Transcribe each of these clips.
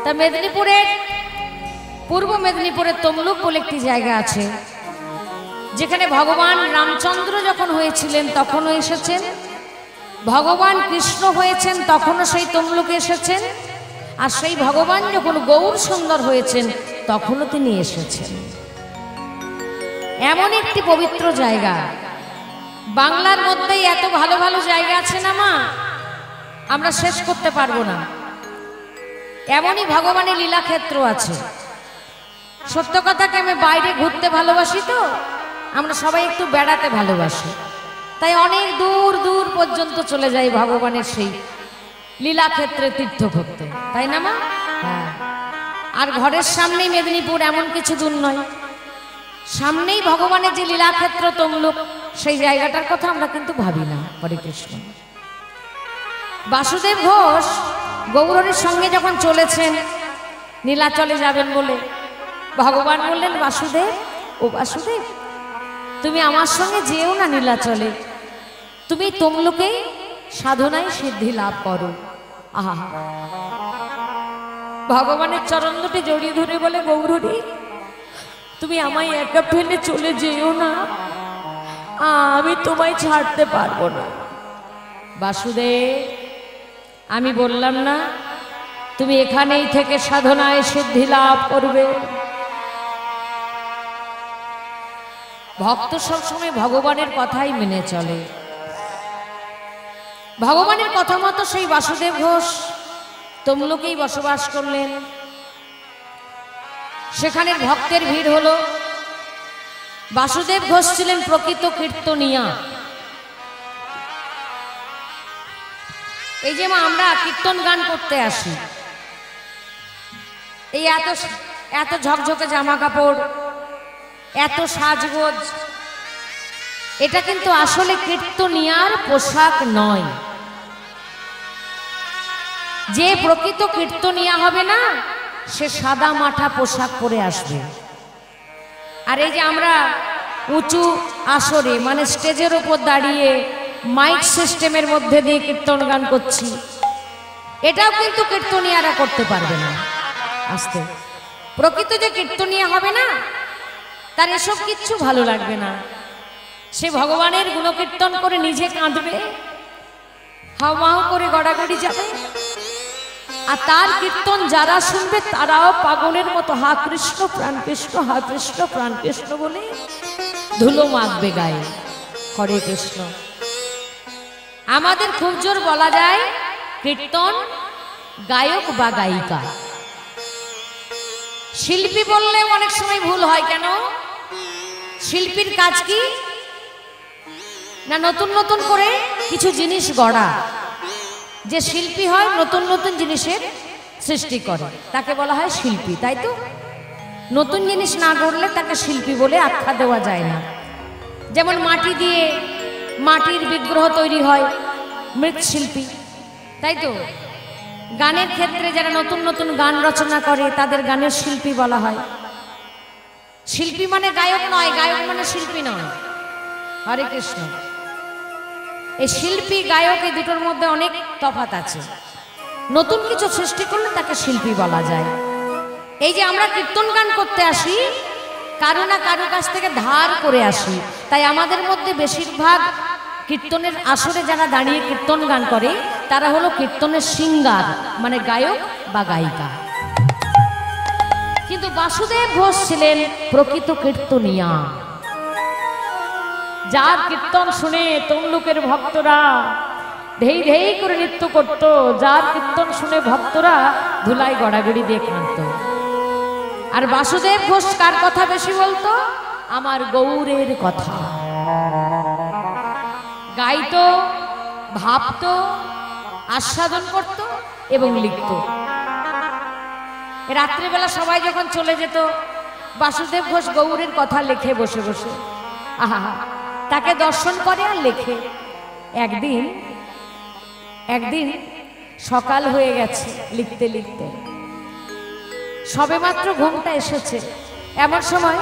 তা মেদিনীপুরের পূর্ব মেদিনীপুরের তমলুক বলে একটি জায়গা আছে, যেখানে ভগবান রামচন্দ্র যখন হয়েছিলেন তখনও এসেছেন, ভগবান কৃষ্ণ হয়েছেন তখনও সেই তমলুকে এসেছেন, আর সেই ভগবান যখন গৌর সুন্দর হয়েছেন তখনও তিনি এসেছেন। এমন একটি পবিত্র জায়গা, বাংলার মধ্যেই এত ভালো ভালো জায়গা আছে না মা, আমরা শেষ করতে পারবো না। এমনই ভগবানের লীলাক্ষেত্র আছে। সত্য কথাকে আমি বাইরে ঘুরতে ভালোবাসি, তো আমরা সবাই একটু বেড়াতে ভালোবাসি, তাই অনেক দূর দূর পর্যন্ত চলে যাই ভগবানের সেই লীলাক্ষেত্রে তীর্থ করতে, তাই না মা? হ্যাঁ। আর ঘরের সামনেই মেদিনীপুর, এমন কিছু দূর নয়, সামনেই ভগবানের যে লীলাক্ষেত্র তমলুক, সেই জায়গাটার কথা আমরা কিন্তু ভাবি না। হরে কৃষ্ণ। বাসুদেব ঘোষ গৌরীর সঙ্গে যখন চলেছেন নীলাচলে যাবেন বলে, ভগবান বললেন, বাসুদেব, ও বাসুদেব, তুমি আমার সঙ্গে যেও না নীলাচলে, তুমি তমলুকেই সাধনায় সিদ্ধি লাভ করো। আহা, ভগবানের চরণ দুটি জড়িয়ে ধরে বলে, গৌরী, তুমি আমায় একা ফেলে চলে যেও না, আমি তোমায় ছাড়তে পারবো না। বাসুদেব, আমি বললাম না তুমি এখানেই থেকে সাধনায় সিদ্ধি লাভ করবে। ভক্ত সবসময় ভগবানের কথাই মেনে চলে। ভগবানের কথা মতো সেই বাসুদেব ঘোষ তমলুকেই বসবাস করলেন। সেখানের ভক্তের ভিড় হলো। বাসুদেব ঘোষ ছিলেন প্রকৃত কীর্তনিয়া। এই যে মা, আমরা কীর্তন গান করতে আসি, এই এত এত ঝকঝকে জামা কাপড়, এত সাজগোজ, এটা কিন্তু আসলে কীর্তনিয়ার পোশাক নয়। যে প্রকৃত কীর্তনিয়া হবে না, সে সাদা মাঠা পোশাক পরে আসবে। আর এই যে আমরা উঁচু আসরে, মানে স্টেজের উপর দাঁড়িয়ে মাইক সিস্টেমের মধ্যে দিয়ে কীর্তন গান করছি, এটাও কিন্তু কীর্তনিয়ারা করতে পারবে না। আস্তে প্রকৃত যে কীর্তনিয়া হবে না, তার এসব কিচ্ছু ভালো লাগবে না। সে ভগবানের গুণকীর্তন করে নিজে কাঁদবে, হাওমাও করে গড়াগড়ি যাবে, আর তার কীর্তন যারা শুনবে তারাও পাগলের মতো হা কৃষ্ণ প্রাণ কৃষ্ণ, হা কৃষ্ণ প্রাণ কৃষ্ণ বলে ধুলো মাখবে গায়ে। হরে কৃষ্ণ। আমাদের খুব জোর বলা যায় কীর্তন গায়ক বা গায়িকা। শিল্পী বললে অনেক সময় ভুল হয়। কেন? শিল্পীর কাজ কি না, নতুন নতুন করে কিছু জিনিস গড়া। যে শিল্পী হয় নতুন নতুন জিনিসের সৃষ্টি করে, তাকে বলা হয় শিল্পী, তাই তো? নতুন জিনিস না গড়লে তাকে শিল্পী বলে আখ্যা দেওয়া যায় না। যেমন মাটি দিয়ে মাটির বিগ্রহ তৈরি হয়, মৃৎশিল্পী, তাই তো? গানের ক্ষেত্রে যারা নতুন নতুন গান রচনা করে তাদের গানের শিল্পী বলা হয়। শিল্পী মানে গায়ক নয়, গায়ক মানে শিল্পী নয়। হরে কৃষ্ণ। এই শিল্পী গায়ক এই দুটোর মধ্যে অনেক তফাৎ আছে। নতুন কিছু সৃষ্টি করলে তাকে শিল্পী বলা যায়। এই যে আমরা কীর্তন গান করতে আসি, কারো না কারো কাছ থেকে ধার করে আসি। তাই আমাদের মধ্যে বেশিরভাগ কীর্তনের আসরে যারা দাঁড়িয়ে কীর্তন গান করে তারা হলো কীর্তনের সিঙ্গার, মানে গায়ক বা গায়িকা। কিন্তু বাসুদেব ঘোষ ছিলেন প্রকৃত কীর্তনিয়া, যার কীর্তন শুনে তমলুকের ভক্তরা ধেই ধেই করে নৃত্য করত, যার কীর্তন শুনে ভক্তরা ধুলায় গড়াগড়ি দিয়ে কাঁদত। আর বাসুদেব ঘোষ কার কথা বেশি বলতো? আমার গৌরের কথা গাইতো, ভাবতো, আস্বাদন করত এবং লিখত। রাত্রিবেলা সবাই যখন চলে যেত, বাসুদেব ঘোষ গৌরের কথা লেখে বসে বসে। আহা, তাকে দর্শন করে আর লেখে। একদিন সকাল হয়ে গেছে, লিখতে লিখতে সবেমাত্র ঘুমটা এসেছে, এমন সময়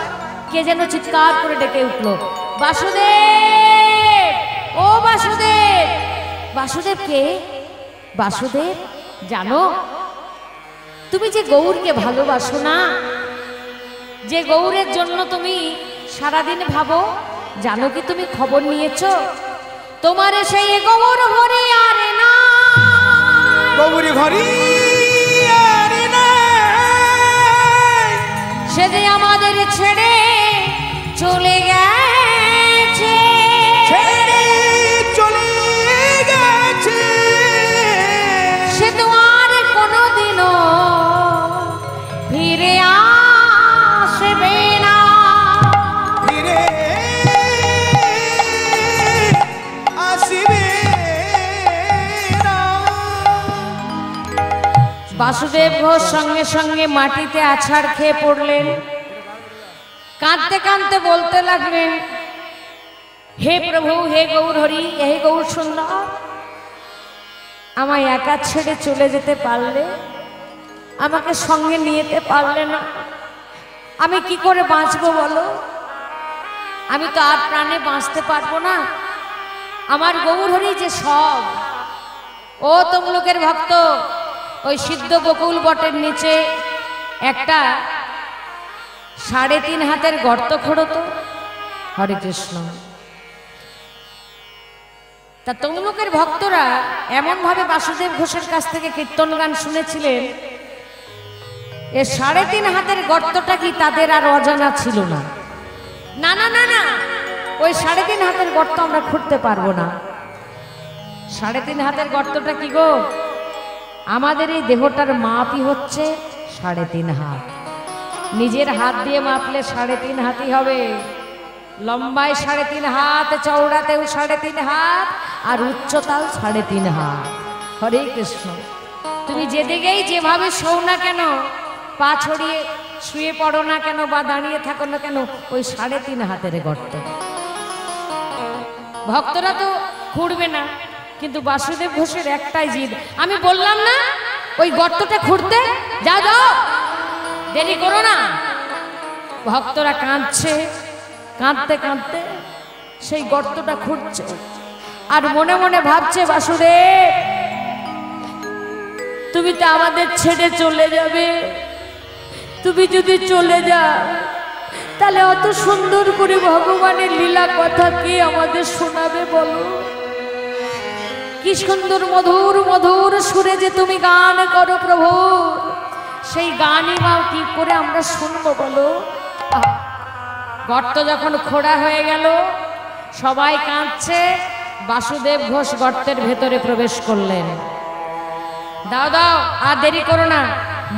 কে যেন চিৎকার করে ডেকে উঠল, বাসুদেব, ও বাসুদেব। বাসুদেব কে? বাসুদেব জানো? তুমি যে গৌরকে ভালোবাসো না, যে গৌরের জন্য তুমি সারাদিন ভাবো, জানো কি তুমি খবর নিয়েছো তোমার সেই গৌর হরি আর না, গৌর হরি আর না, সে যে আমাদের ছেড়ে চলে গেছে, ছেড়ে চলে গেছে, সে তো আর কোনোদিনও ফিরে আসবে না, ফিরে আসবে না। বাসুদেব ঘোষ সঙ্গে সঙ্গে মাটিতে আছাড় খেয়ে পড়লেন, কাঁদতে কাঁদতে বলতে লাগলেন, হে প্রভু, হে গৌর হরি, হে গৌর সুন্দর, আমায় একা ছেড়ে চলে যেতে পারলে, আমাকে সঙ্গে নিয়ে যেতে পারলে না, আমি কি করে বাঁচবো বলো? আমি তো আর প্রাণে বাঁচতে পারবো না। আমার গৌর হরি যে সব। ও তমলুকের ভক্ত, ওই সিদ্ধ বকুল বটের নিচে একটা 3.5 হাতের গর্ত খোঁড়ো তো। হরে কৃষ্ণ। তা তমলুকের ভক্তরা এমন ভাবে বাসুদেব ঘোষের কাছ থেকে কীর্তন গান শুনেছিলেন, এ 3.5 হাতের গর্তটা কি তাদের আর অজানা ছিল না। না না না না, ওই 3.5 হাতের গর্ত আমরা খুঁড়তে পারবো না। 3.5 হাতের গর্তটা কি গো? আমাদের এই দেহটার মাপই হচ্ছে 3.5 হাত। নিজের হাত দিয়ে মাপলে 3.5 হাতই হবে। লম্বায় 3.5 হাত, চওড়াতেও 3.5 হাত, আর উচ্চতাও 3.5 হাত। হরে কৃষ্ণ। তুমি যেদিকেই যেভাবে শোও না কেন, পা ছড়িয়ে শুয়ে পড়ো না কেন বা দাঁড়িয়ে থাকো না কেন, ওই 3.5 হাতের গর্ত। ভক্তরা তো খুঁড়বে না, কিন্তু বাসুদেব ঘোষের একটাই জিদ, আমি বললাম না ওই গর্তটা খুঁড়তে, যাও যাও, দেরি করো না। ভক্তরা কাঁদছে, কাঁদতে কাঁদতে সেই গর্তটা খুঁড়ছে, আর মনে মনে ভাবছে, বাসুদেব তুমি তো আমাদের ছেড়ে চলে যাবে, তুমি যদি চলে যাও তাহলে অত সুন্দর করে ভগবানের লীলা কথা কে আমাদের শোনাবে বলো? কি সুন্দর মধুর মধুর সুরে যে তুমি গান করো প্রভু, সেই গানই বা কি করে আমরা শুনবো বলো? গর্ত যখন খোঁড়া হয়ে গেল, সবাই কাঁদছে, বাসুদেব ঘোষ গর্তের ভেতরে প্রবেশ করলেন। দাও দাও, আর দেরি করো না,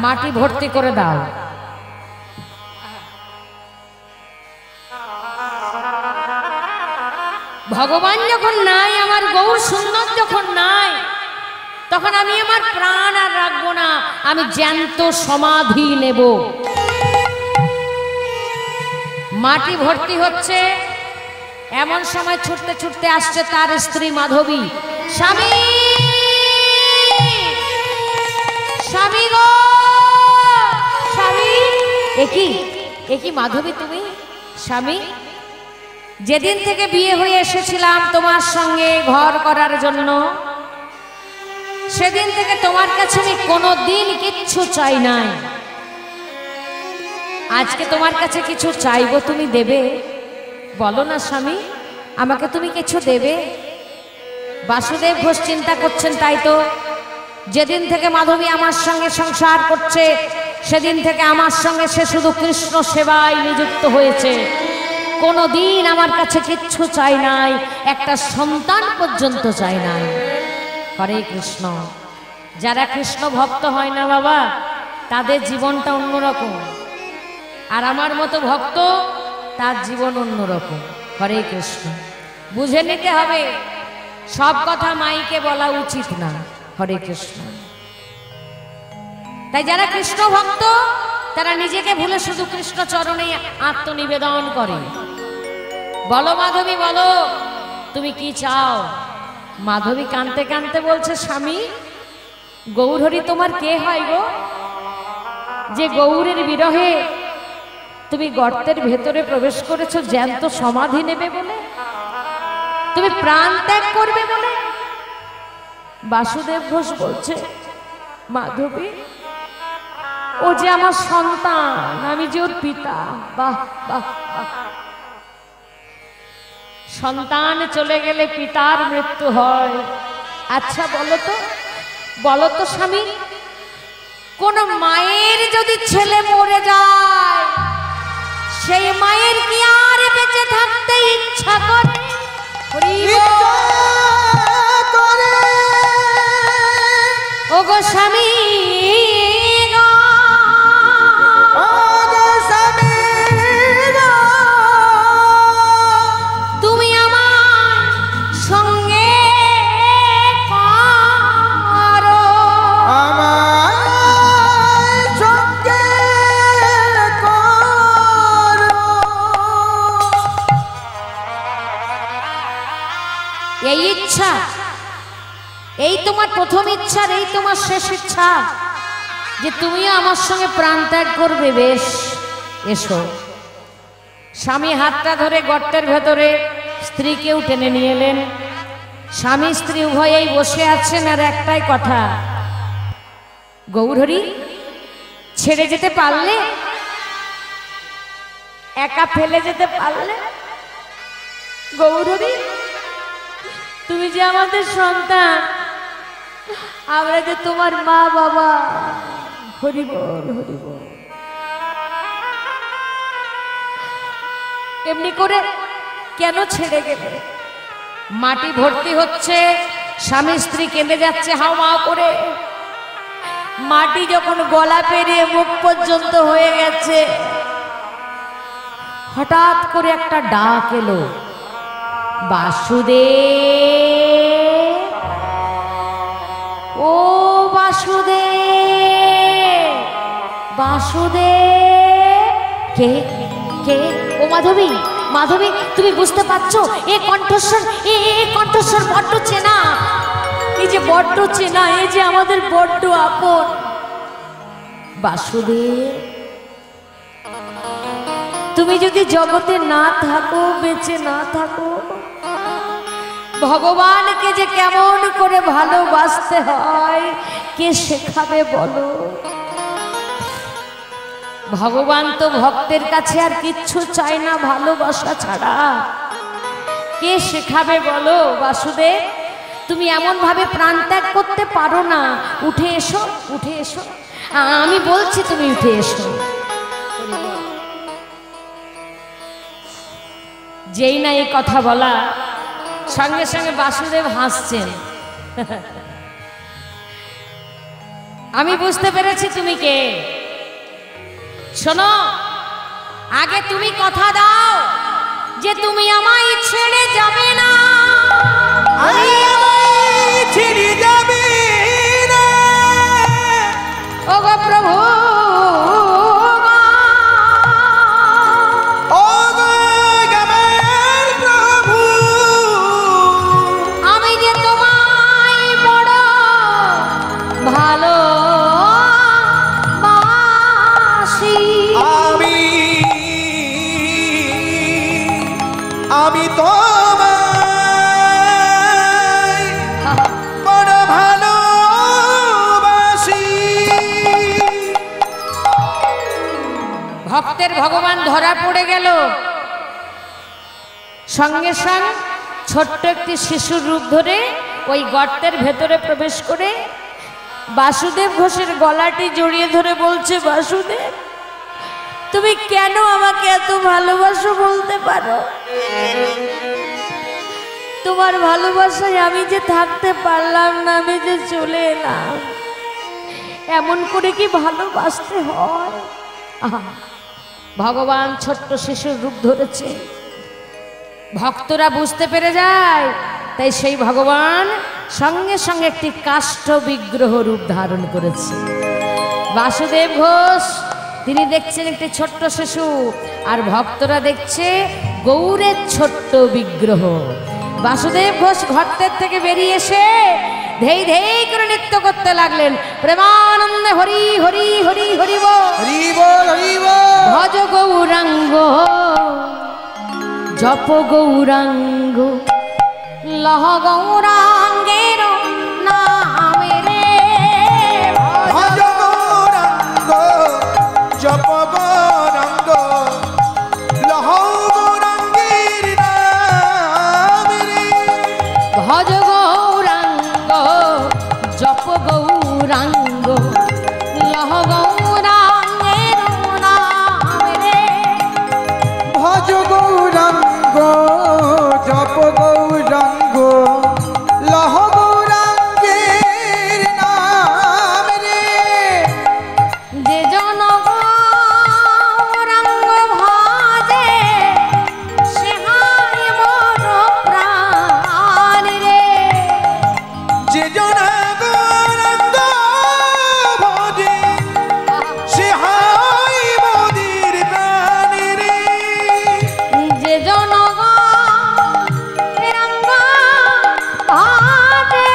মাটি ভর্তি করে দাও। ভগবান যখন নাই, আমার গৌর সুন্দর যখন নাই, তখন আমি আমার প্রাণ আর রাখবো না, আমি জ্যান্ত সমাধি নেব। মাটি ভর্তি হচ্ছে, এমন সময় ছুটতে ছুটতে আসছে তার স্ত্রী মাধবী। স্বামী, স্বামী গো, স্বামী। একই মাধবী তুমি? স্বামী, যেদিন থেকে বিয়ে হয়ে এসেছিলাম তোমার সঙ্গে ঘর করার জন্য, সেদিন থেকে তোমার কাছে আমি কোনোদিন কিচ্ছু চাই নাই। আজকে তোমার কাছে কিছু চাইবো, তুমি দেবে? বলো না স্বামী, আমাকে তুমি কিছু দেবে? বাসুদেব ঘোষ চিন্তা করছেন, তাই তো যেদিন থেকে মাধবী আমার সঙ্গে সংসার করছে, সেদিন থেকে আমার সঙ্গে সে শুধু কৃষ্ণ সেবায় নিযুক্ত হয়েছে, কোনোদিন আমার কাছে কিচ্ছু চাই নাই, একটা সন্তান পর্যন্ত চাই নাই। হরে কৃষ্ণ। যারা কৃষ্ণ ভক্ত হয় না বাবা, তাদের জীবনটা অন্যরকম, আর আমার মতো ভক্ত, তার জীবন অন্যরকম। হরে কৃষ্ণ। বুঝে নিতে হবে, সব কথা মাইকে বলা উচিত না। হরে কৃষ্ণ। তাই যারা কৃষ্ণ ভক্ত, তারা নিজেকে ভুলে শুধু কৃষ্ণ চরণে আত্মনিবেদন করে। বলো মাধবী, বলো তুমি কি চাও? মাধবী কাঁদতে কাঁদতে বলছে, স্বামী গৌরহরি তোমার কে হয় গো, যে গৌরের বিরহে তুমি গর্তের ভেতরে প্রবেশ করেছো জ্যান্ত সমাধি নেবে বলে, তুমি প্রাণ ত্যাগ করবে বলে? বাসুদেব ঘোষ বলছে, মাধবী ও যে আমার সন্তান, আমি যে ওর পিতা। বাহ বাহ বাহ। সন্তান চলে গেলে পিতার মৃত্যু হয়। আচ্ছা বলো তো স্বামী, কোন মায়ের যদি ছেলে মরে যায়, সেই মায়ের কি আর বেঁচে থাকতে ইচ্ছা করে? ও গো স্বামী, তুমি আমার সঙ্গে করো, আমার সঙ্গে করো। এই ইচ্ছা, এই তোমার প্রথম ইচ্ছা, এই তোমার শেষ ইচ্ছা যে তুমিও আমার সঙ্গে প্রাণ ত্যাগ করবে? বেশ, এসো। স্বামী হাতটা ধরে গর্তের ভেতরে স্ত্রীকেও টেনে নিয়ে এলেন। স্বামী স্ত্রী উভয়েই বসে আছেন, আর একটাই কথা, গৌরহরি ছেড়ে যেতে পারলে, একা ফেলে যেতে পারলে? গৌরহরি, তুমি যে আমাদের সন্তান, আমরা যে তোমার মা বাবা। হরি বল হরি বল। এমনি করে কেন ছেড়ে গেলে? মাটি ভর্তি হচ্ছে, স্বামী স্ত্রী কেঁদে যাচ্ছে হাও মাও করে। মাটি যখন গলা পেরিয়ে মুখ পর্যন্ত হয়ে গেছে, হঠাৎ করে একটা ডাক এলো, বাসুদেব, ও বাসুদেব, বাসুদেব। কে কে? ও মাধবী, মাধবী, তুমি বুঝতে পারছো এ কণ্ঠস্বর, এ কণ্ঠস্বর বড্ড চেনা, এই যে বড্ড চেনা, এই যে আমাদের বড্ড আপন। বাসুদেব, তুমি যদি জগতে না থাকো, বেঁচে না থাকো, ভগবানকে যে কেমন করে ভালোবাসতে হয় কে শেখাবে বলো? ভগবান তো ভক্তের কাছে আর কিচ্ছু চায় না ভালোবাসা ছাড়া। কে শেখাবে বলো? বাসুদেব, তুমি এমন ভাবে প্রাণ ত্যাগ করতে পারো না। উঠে এসো, উঠে এসো, আমি বলছি তুমি উঠে এসো। যেই না এই কথা বলা, সঙ্গে সঙ্গে বাসুদেব হাসছেন। আমি বুঝতে পেরেছি তুমি কে। শোনো, আগে তুমি কথা দাও যে তুমি আমায় ছেড়ে যাবে না। ছেড়ে যাবে না। ও গো প্রভু, ও গো আমার প্রভু, আমি যে তোমায় বড় ভালোবাসি। আমি তোমায় বড় ভালোবাসি। ভক্তের ভগবান ধরা পড়ে গেল। সঙ্গে সঙ্গে ছোট্ট একটি শিশুর রূপ ধরে ওই গর্তের ভেতরে প্রবেশ করে বাসুদেব ঘোষের গলাটি জড়িয়ে ধরে বলছে, বাসুদেব, তুমি কেন আমাকে এত ভালোবাসো বলতে পারো? তোমার ভালোবাসায় আমি যে থাকতে পারলাম না, আমি যে চলে এলাম, এমন করে কি ভালোবাসতে হয়? আহা, ভগবান ছোট্ট শিশুর রূপ ধরেছে, ভক্তরা বুঝতে পেরে যায়, তাই সেই ভগবান সঙ্গে সঙ্গে একটি কাষ্ঠ বিগ্রহ রূপ ধারণ করেছে। বাসুদেব ঘোষ তিনি দেখছেন একটি ছোট্ট শিশু, আর ভক্তরা দেখছে গৌরের ছোট্ট বিগ্রহ। বাসুদেব ঘোষ ঘরতের থেকে বেরিয়ে এসে ধেই ধেই করে নৃত্য করতে লাগলেন, প্রেমানন্দে হরি হরি হরি হরি বল, হরি বল, হরি বল। ভজ গৌরাঙ্গ, জপ গৌরাঙ্গ, লহ গৌরাঙ্গের নামে রে, ভজ গৌরাঙ্গ, লহ গৌরাঙ্গের নাম রে। ভজ গৌরাঙ্গ জপ গৌরাঙ্গ লহ গৌরাঙ্গের নাম রে। যে জন গৌরাঙ্গ ভজে সে হায় মোর প্রাণ রে। যে জন গৌরাঙ্গ ভজে সে হায় মোদের প্রাণ রে। যে জন গৌরাঙ্গ ভজে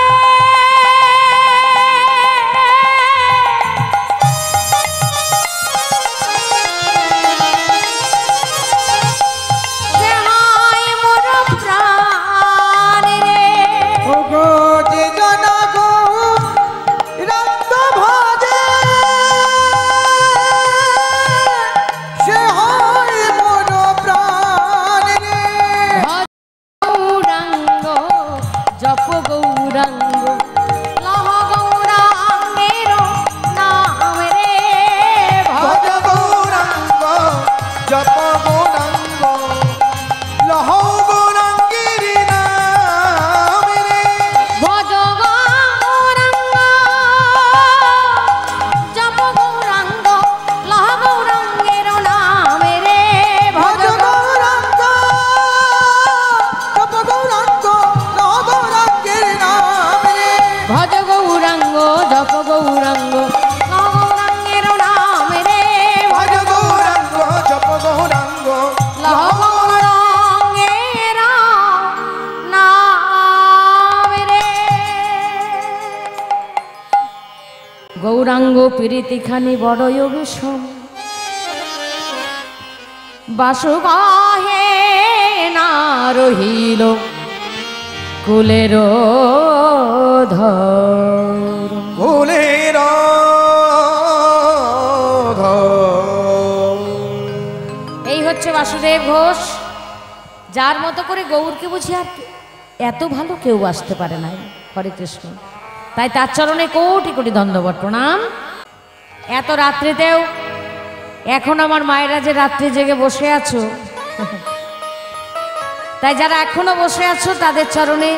সে হায় মোর প্রাণ রে। ওগো যে জন গৌরাঙ্গ ভজে সে হয় মোর প্রাণ রে। গৌরাঙ্গ জপ গৌরাঙ্গ লহ গৌরাঙ্গের নাম রে। ভজ গৌরাঙ্গ জপ গৌরাঙ্গ লহ গৌরাঙ্গের নাম রে। ভজ গৌরাঙ্গ জপ গৌরাঙ্গ লহ গৌরাঙ্গের নাম রে। ভজ গৌরাঙ্গ জপ গৌরাঙ্গ লহ গৌরাঙ্গের নাম রে। ভজ গৌরাঙ্গ জপ গৌরাঙ্গ লহ গৌরাঙ্গের নাম রে। ভজ গৌরাঙ্গ জপ গৌরাঙ্গ লহ গৌরাঙ্গের নাম রে। গৌরাঙ্গ প্রীতিখানি বড়ই বিষম বাসুগাহে না রহিল কুলের ধর। ভুলের এই হচ্ছে বাসুদেব ঘোষ, যার মতো করে গৌরকে বুঝি আর এত ভালো কেউ বাসতে পারে না। হরে কৃষ্ণ। তাই তার চরণে কোটি কোটি দণ্ডবত প্রণাম। এত রাত্রিতেও এখন আমার মায়েরা যে রাত্রি জেগে বসে আছো, তাই যারা এখনো বসে আছো তাদের চরণে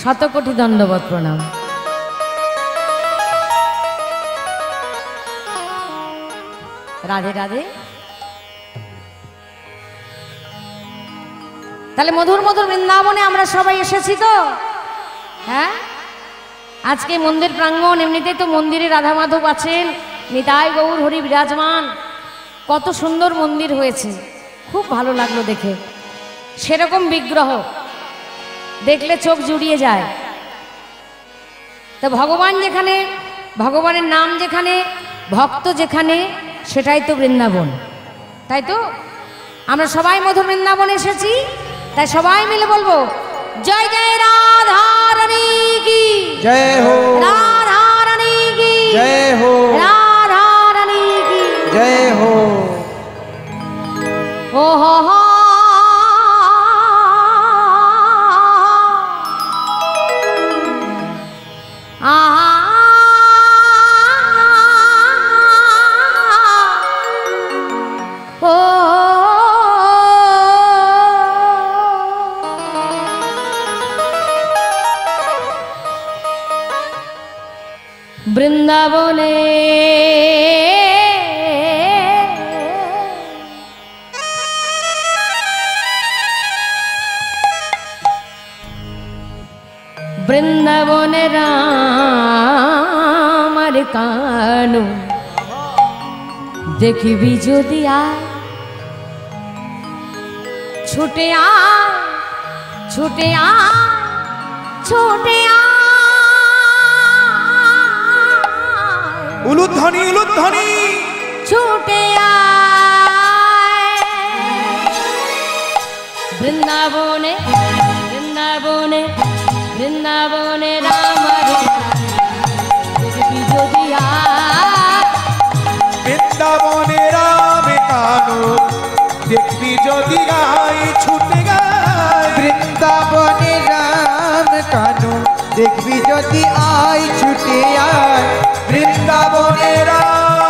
শত কোটি দণ্ডবত প্রণাম। রাধে রাধে। তাহলে মধুর মধুর বৃন্দাবনে আমরা সবাই এসেছি তো, হ্যাঁ। আজকে মন্দির প্রাঙ্গণ, এমনিতেই তো মন্দিরে রাধা মাধব আছেন, নিতাই গৌর হরি বিরাজমান। কত সুন্দর মন্দির হয়েছে, খুব ভালো লাগলো দেখে। সেরকম বিগ্রহ দেখলে চোখ জুড়িয়ে যায়। তো ভগবান যেখানে, ভগবানের নাম যেখানে, ভক্ত যেখানে, সেটাই তো বৃন্দাবন, তাই তো। আমরা সবাই মধুর বৃন্দাবনে এসেছি, তাই সবাই মিলে বলবো জয় জয় রাধা রানী কি জয় হো, রাধা রানী কি জয় হো, রাধা রানী কি জয় হো। ও হো হো। বৃন্দাবনে বৃন্দাবনে রামার কানু দেখিবি যদি আয়, ছুটে আয়, ছুটে আয়, ছুটে আয়। উলুধ্বনি উলুধ্বনি ছুটে আয় বৃন্দাবনে, বৃন্দাবনে, বৃন্দাবনে রামার দেখবি যদি আয়। বৃন্দাবনে রাম কানু দেখবি যদি গাই, ছুটে গায়। বৃন্দাবনে রাম কানু দেখবি যদি আয়, ছুটে আয়। বৃন্দাবনে রাম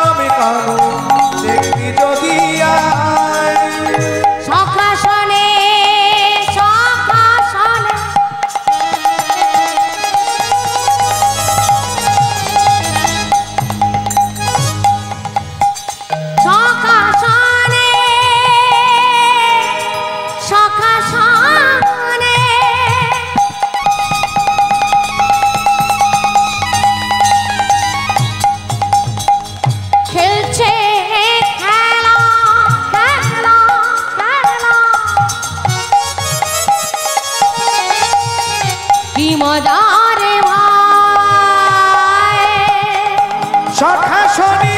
মজা রে ভাই সখা শনি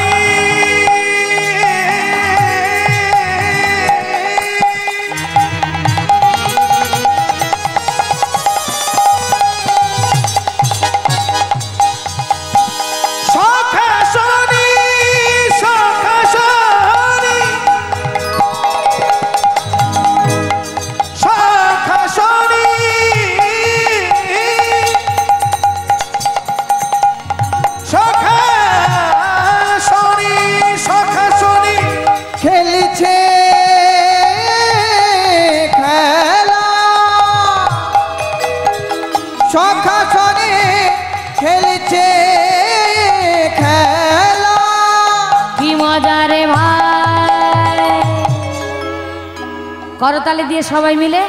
করতালি দিয়ে সবাই মিলে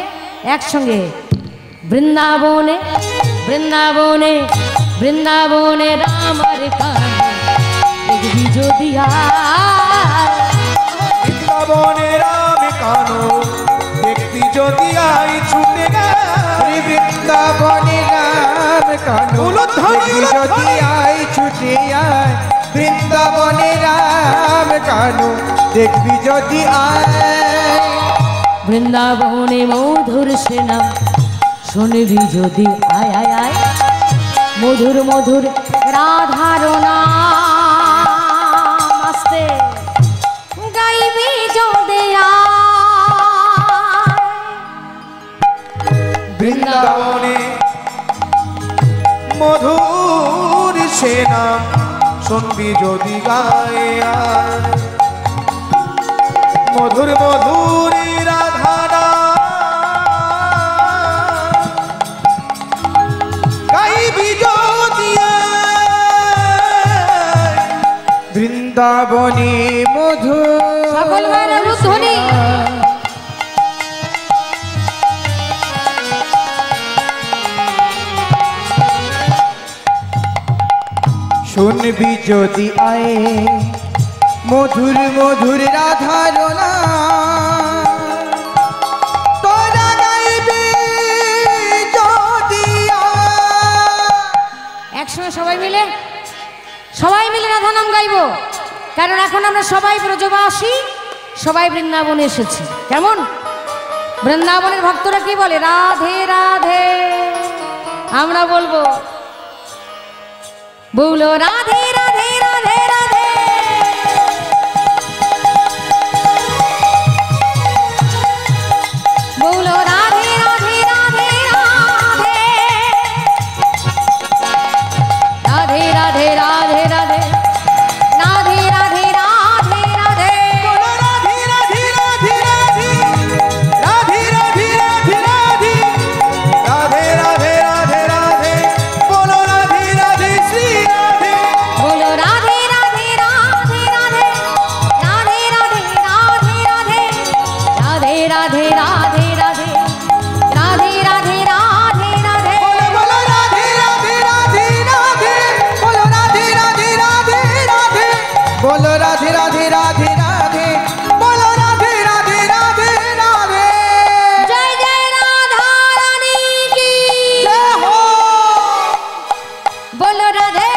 একসঙ্গে বৃন্দাবনে বৃন্দাবনে বৃন্দাবনে রামার কানে দেখবি যদি বৃন্দাবনে রাম কানো দেখবি যদি আই ছুটে গাই বৃন্দাবনে রাম কানো দেখবি যদি আই ছুটে আয় বৃন্দাবনে রাম কানো দেখবি যদি আয় বৃন্দাবনে মধুর সেনা শুনবি যদি আয় আয় আয় মধুর মধুর রাধার নাম আস্তে গাইবি যদি বৃন্দাবনে মধুর সেনা শুনবি যদি গায় মধুর মধুর রাধা গাইবি যদি বৃন্দাবনে মধুর সকল ভাইয়ের ধ্বনি শুনবি যদি আয়ে মধুর মধুর রাধার তোরা গাইবি যদি একসঙ্গে সবাই মিলে রাধা নাম গাইবো কারণ এখন আমরা সবাই ব্রজবাসী সবাই বৃন্দাবনে এসেছি কেমন বৃন্দাবনের ভক্তরা কি বলে রাধে রাধে আমরা বলবো বলো রাধে রাধে রাধে রাধে বলো রাধে রাধে রাধে রাধে রাধে রাধে রাধে রাধে রাধে রাধে রাধে রাধে বলো রাধে রাধে রাধে রাধে রাধে রাধে রাধে রাধে রাধে রাধে রাধে বলো রাধে রাধে শ্রী রাধে বলো রাধে রাধে রাধে রাধে রাধে রাধে রাধে রাধে রাধে রাধে রাধে রাধে রাধে রাধে রাধে রাধে বলো রাধে রাধে রাধে রাধে বলো রাধে রাধে রাধে রাধে বলো রাধে রাধে রাধে রাধে বলো রাধে রাধে রাধে রাধে জয় জয় রাধা রানী কি জয় হো বলো রাধে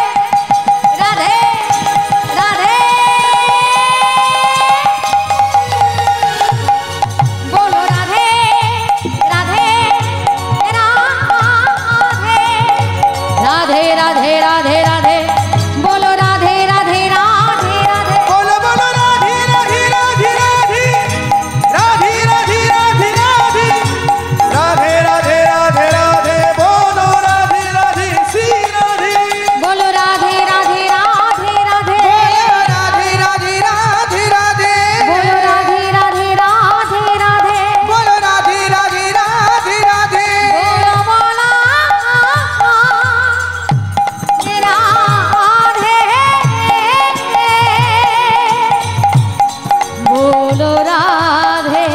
রাধে রাধে বলো রাধে রাধে রাধে রাধে রাধে রাধে বলো রাধে রাধে রাধে রাধে বলো বলো রাধে রাধে রাধে রাধে রাধে রাধে রাধে রাধে রাধে রাধে রাধে বলো রাধে রাধে শ্রী রাধে বলো রাধে রাধে রাধে রাধে রাধে রাধে রাধে রাধে বলো রাধে রাধে রাধে রাধে বলো রাধে রাধে রাধে রাধে বলো বলা রাধে বলো রাধে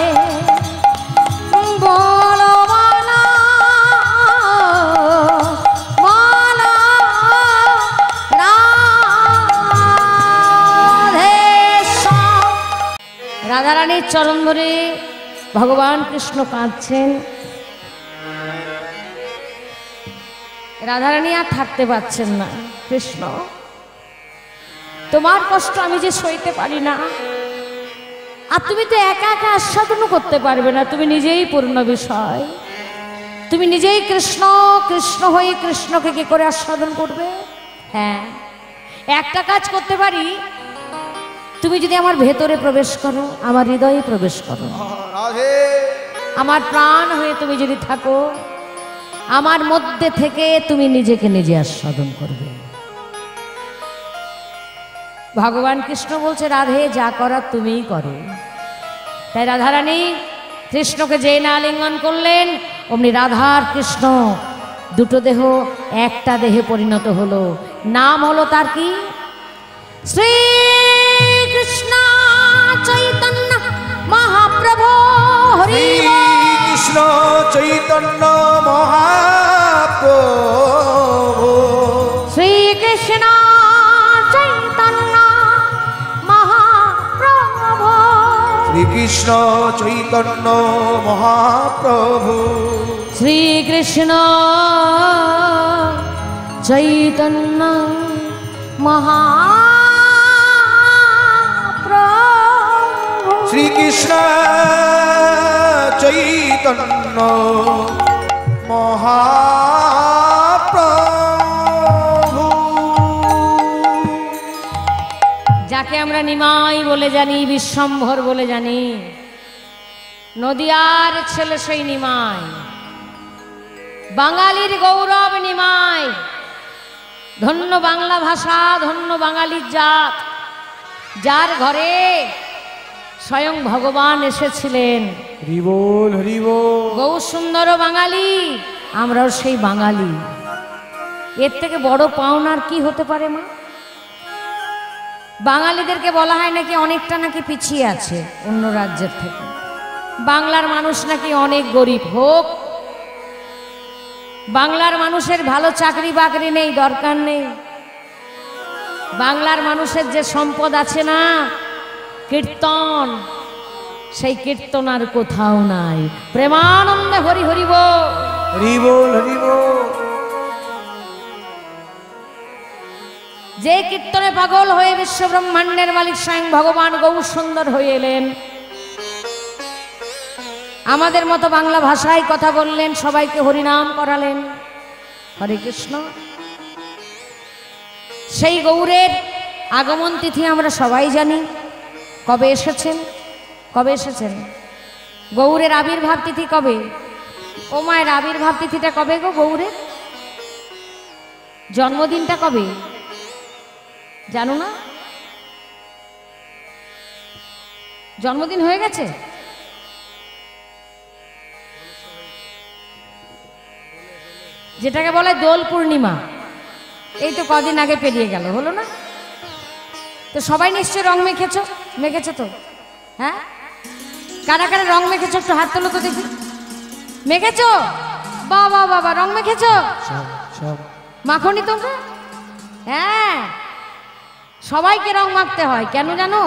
বলো বলা বলা রাধে শ্যাম। রাধারানীর চরণ ধরে ভগবান কৃষ্ণ কাঁদছেন রাধারানী আর থাকতে পারছেন না। কৃষ্ণ, তোমার কষ্ট আমি যে সইতে পারি না, আর তুমি তো একা একা আস্বাদনও করতে পারবে না, তুমি নিজেই পূর্ণ বিষয়, তুমি নিজেই কৃষ্ণ, কৃষ্ণ হয়ে কৃষ্ণকে কি করে আস্বাদন করবে? হ্যাঁ, একটা কাজ করতে পারি, তুমি যদি আমার ভেতরে প্রবেশ করো, আমার হৃদয়ে প্রবেশ করো, রাধে আমার প্রাণ হয়ে তুমি যদি থাকো, আমার মধ্যে থেকে তুমি নিজেকে নিজে আস্বাদন করবে। ভগবান কৃষ্ণ বলছে, রাধে যা করার তুমিই করো। তাই রাধারানী কৃষ্ণকে যেই না আলিঙ্গন করলেন, অমনি রাধার কৃষ্ণ দুটো দেহ একটা দেহে পরিণত হলো। নাম হলো তার কি? শ্রী কৃষ্ণ চৈতন্য মহাপ্রভু। হরি কৃষ্ণ চৈতন্য মহাপ্রভু। শ্রী কৃষ্ণ চৈতন্য মহাপ্রভু। শ্রীকৃষ্ণ চৈতন্য মহাপ্রভু। শ্রীকৃষ্ণ চৈতন্য মহাপ্রভু। শ্রীকৃষ্ণ চৈতন্য মহাপ্রভু। যাকে আমরা নিমাই বলে জানি, বিশ্বম্ভর বলে জানি, নদিয়ার ছেলে সেই নিমাই, বাঙালির গৌরব নিমাই। ধন্য বাংলা ভাষা, ধন্য বাঙালির জাত, যার ঘরে স্বয়ং ভগবান এসেছিলেন। হরি বল, হরি বল। গৌ সুন্দর বাঙালি, আমরাও সেই বাঙালি। এর থেকে বড় পাওনার কি হতে পারে মা? বাঙালিদেরকে বলা হয় নাকি অনেকটা নাকি পিছিয়ে আছে অন্য রাজ্যের থেকে, বাংলার মানুষ নাকি অনেক গরিব। হোক, বাংলার মানুষের ভালো চাকরি বাকরি নেই, দরকার নেই। বাংলার মানুষের যে সম্পদ আছে না, কীর্তন, সেই কীর্তন আর কোথাও নাই। প্রেমানন্দে হরি হরি বল, হরি বল, হরি বল। যে কীর্তনে পাগল হয়ে বিশ্ব ব্রহ্মাণ্ডের মালিক স্বয়ং ভগবান গৌর সুন্দর হয়ে এলেন, আমাদের মতো বাংলা ভাষায় কথা বললেন, সবাইকে হরিনাম করালেন। হরে কৃষ্ণ। সেই গৌরের আগমন তিথি আমরা সবাই জানি। কবে এসেছেন? কবে এসেছেন? গৌরের আবির্ভাব তিথি কবে? ও মায়ের আবির্ভাব তিথিটা কবে গো গৌরের? জন্মদিনটা কবে জানো না? জন্মদিন হয়ে গেছে? যেটাকে বলে দোল পূর্ণিমা, এই তো কদিন আগে পেরিয়ে গেল, হলো না? তো সবাই নিশ্চয়ই রং মেখেছো, মেখেছো তো? হ্যাঁ, কারা কারা রং মেখেছো একটু হাত তোলো তো দেখি। মেখেছো? বাবা বাবা, রং মেখেছো? মাখনি তোমরা? হ্যাঁ, সবাইকে রং মাখতে হয়। কেন জানো?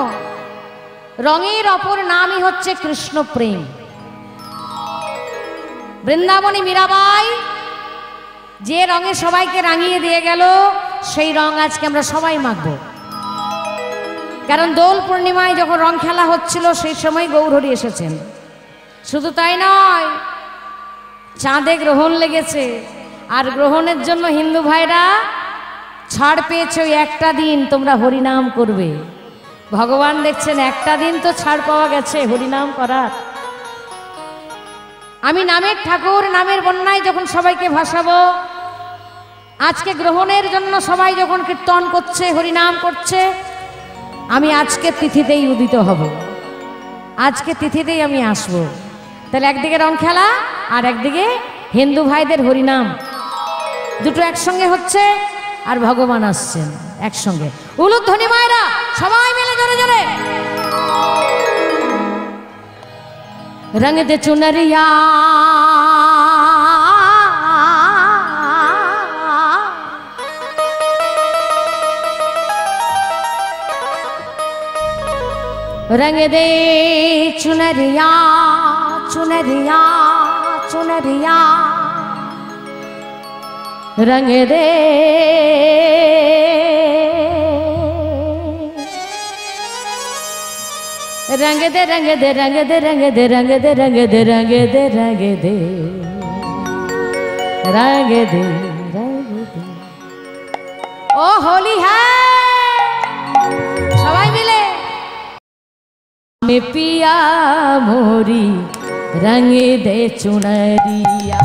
রঙের অপর নামই হচ্ছে কৃষ্ণ প্রেম। বৃন্দাবনী মীরাবাই যে রঙে সবাইকে রাঙিয়ে দিয়ে গেল, সেই রং আজকে আমরা সবাই মাখবো। কারণ দোল পূর্ণিমায় যখন রং খেলা হচ্ছিল, সেই সময় গৌরহরি এসেছেন। শুধু তাই নয়, চাঁদে গ্রহণ লেগেছে, আর গ্রহণের জন্য হিন্দু ভাইরা ছাড় পেয়েছে। ওই একটা দিন তোমরা হরিনাম করবে। ভগবান দেখছেন একটা দিন তো ছাড় পাওয়া গেছে হরিনাম করার। আমি নামের ঠাকুর, নামের বন্যায় যখন সবাইকে ভাসাবো, আজকে গ্রহণের জন্য সবাই যখন কীর্তন করছে, হরিনাম করছে, আমি আজকের তিথিতেই উদিত হব, আজকে তিথিতেই আমি আসব। তাহলে একদিকে রং খেলা আর একদিকে হিন্দু ভাইদের হরিনাম, দুটো একসঙ্গে হচ্ছে, আর ভগবান আসছেন একসঙ্গে। উলুধ্বনি মায়েরা সবাই মিলে জোরে জোরে। रंग दे चुनरिया रंग दे चुनरिया चुनरिया चुनरिया रंग दे रंग दे रंग दे रंग दे रंग दे रंग दे रंग दे रंग दे रंग दे रंग दे रंग दे ओ होली है सबाई मिले में पिया मोरी रंग दे चुनरिया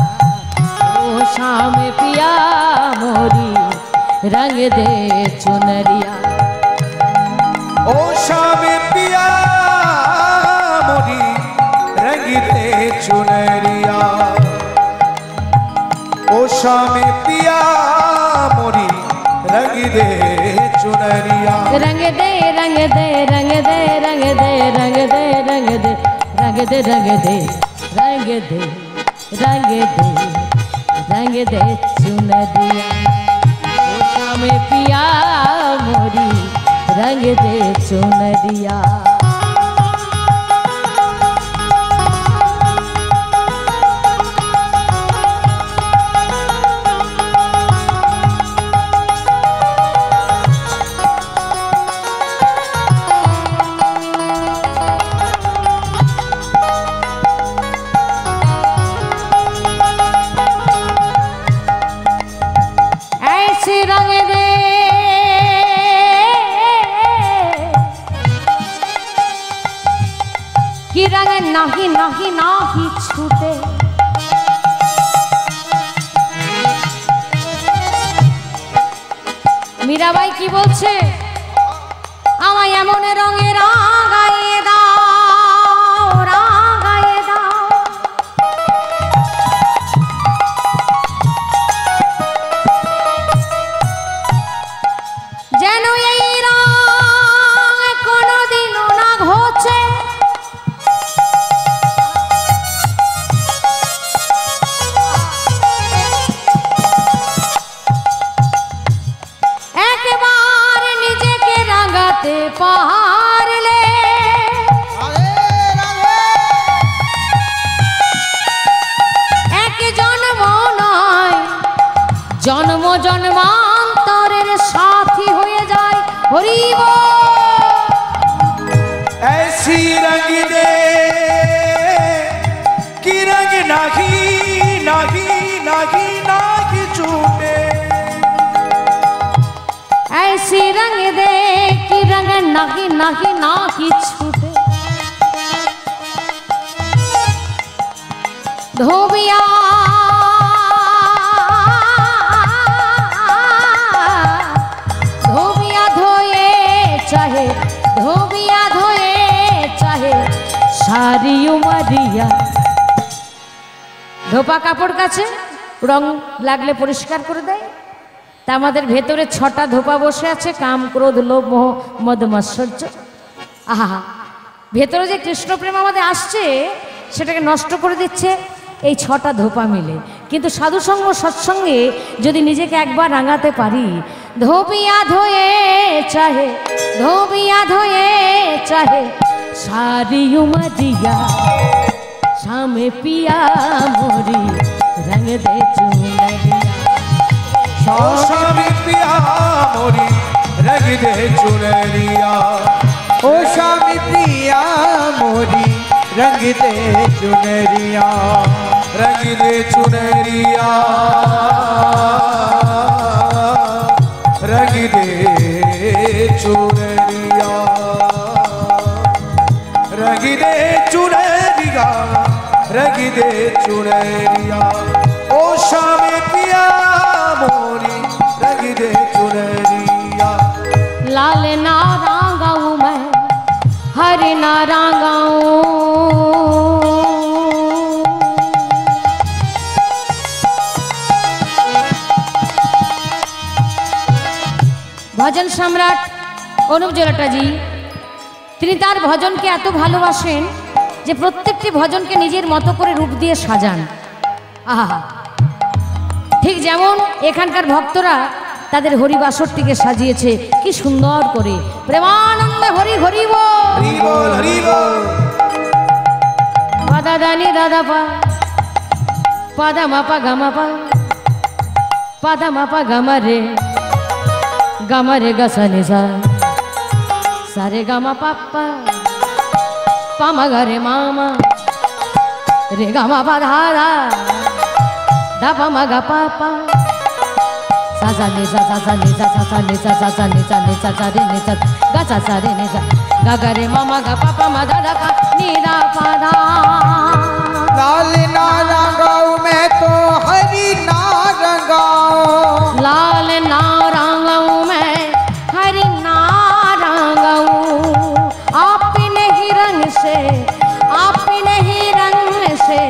ओ शाम पिया मोरी रंग दे चुनरिया ओ शाम पिया मोरी रंग दे चुनरिया ओ शाम पिया मोरी रंग दे चुनरिया रंग दे रंग दे रंग दे रंग दे रंग दे रंग दे रंग दे रंग दे रंग दे रंग दे रंग दे चुनरिया ओ शाम पिया मोरी रंग दे चुनरिया रंग दे कि रंग नाही नाही नाही छूटे मीराबाई की बोलছে আমায় এমন রঙে রাঙাইয়ে দাও রাঙাইয়ে দাও যেন এই রং কোনোদিনও না ঘোচে একবার নিজেকে রাঙাতে পারলে এক জন্ম নয় জন্ম জন্মান্তরের সাথী হয়ে যায় হরি ऐसी रंग दे कि रंग नाही नाही नाही नाही छूटे ऐसी रंग दे कि रंग नाही नाही नाही छूटे धोबिया धोबिया धोए चाहे धोबिया धोए चाहे सारी उमरिया ধোপা কাপড় কাছে রং লাগলে পরিষ্কার করে দেয় তা আমাদের ভেতরে 6টা ধোপা বসে আছে কাম ক্রোধ লোভ মোহ মদ মাৎসর্য আহা ভেতরে যে কৃষ্ণ প্রেম আমাদের আসছে সেটাকে নষ্ট করে দিচ্ছে এই 6টা ধোপা মিলে কিন্তু সাধুসঙ্গ সৎসঙ্গে যদি নিজেকে একবার রাঙাতে পারি ধোবিয়া ধোয়ে চাহে ধোবিয়া ধোয়ে চাহে সারি উমরিয়া शामे पिया मोरी रंग दे चुनरिया शाम पिया मोरी रंग दे चुनरिया ओ शाम पिया मोरी रंग दे चुनरिया रंग दे चुनरिया रंग दे चुनरिया रंग दे चुनरिया रंग दे चुनरिया ओ शाम पिया मोरी रंग दे चुनरिया लाल ना रागाऊं मैं हरे ना रागाऊं भजन सम्राट অনুপ জলাটাজি তিনি তার ভজনকে এত ভালোবাসেন যে প্রত্যেকটি ভজনকে নিজের মতো করে রূপ দিয়ে সাজান আহা ঠিক যেমন এখানকার ভক্তরা তাদের হরিবাসরটিকে সাজিয়েছে কি সুন্দর করে প্রেমানন্দে হরি হরি বল হরি বল পাদা দানি দাদা পা পাদা মাপা গামা পা পাদামা পা গামারে গামারে গাসানি সা সারে গামা পাপ্পা পামা গারে মামা রে গামা পা ধারা দাপা মাগা পাপা সাসা নিসা সাসা নিসা সাসা নিসা সাসা নিসা নিসা সারে নিসা গাসা সারে নিসা গাগারে মামা গা পাপা মা দাদা পা নীরা পা ধা। लाल ना रंगाऊं मैं तो हरी ना रंगाऊं, लाल ना रंगाऊं मैं हरी ना रंगाऊं, आपने ही रंग से आपने ही रंग से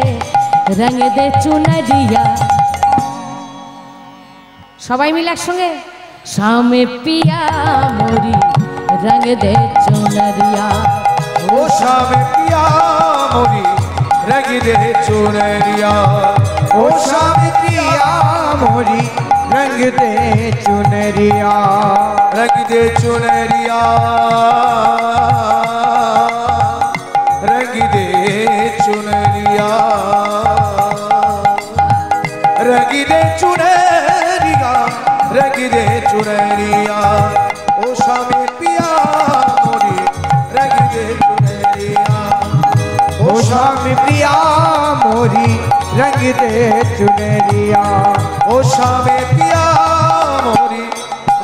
रंग दे चुनरिया। সবাই মিলে একসঙ্গে শামে পিয়া মোরি রঙ দে চুনরিয়া। ओ शाम पिया मोरी रंग दे चुनरिया। ओ शाम पिया मोरी रंग दे चुनरिया, रंग दे चुनरिया, रंग दे चुनरिया, रंग दे चुनरिया, रंग दे चुनरिया। ओ शाम पिया मोरी रंग दे चुनरिया। ओ शाम पिया मोरी रंग दे चुनरिया, ओ शाम पिया मोरी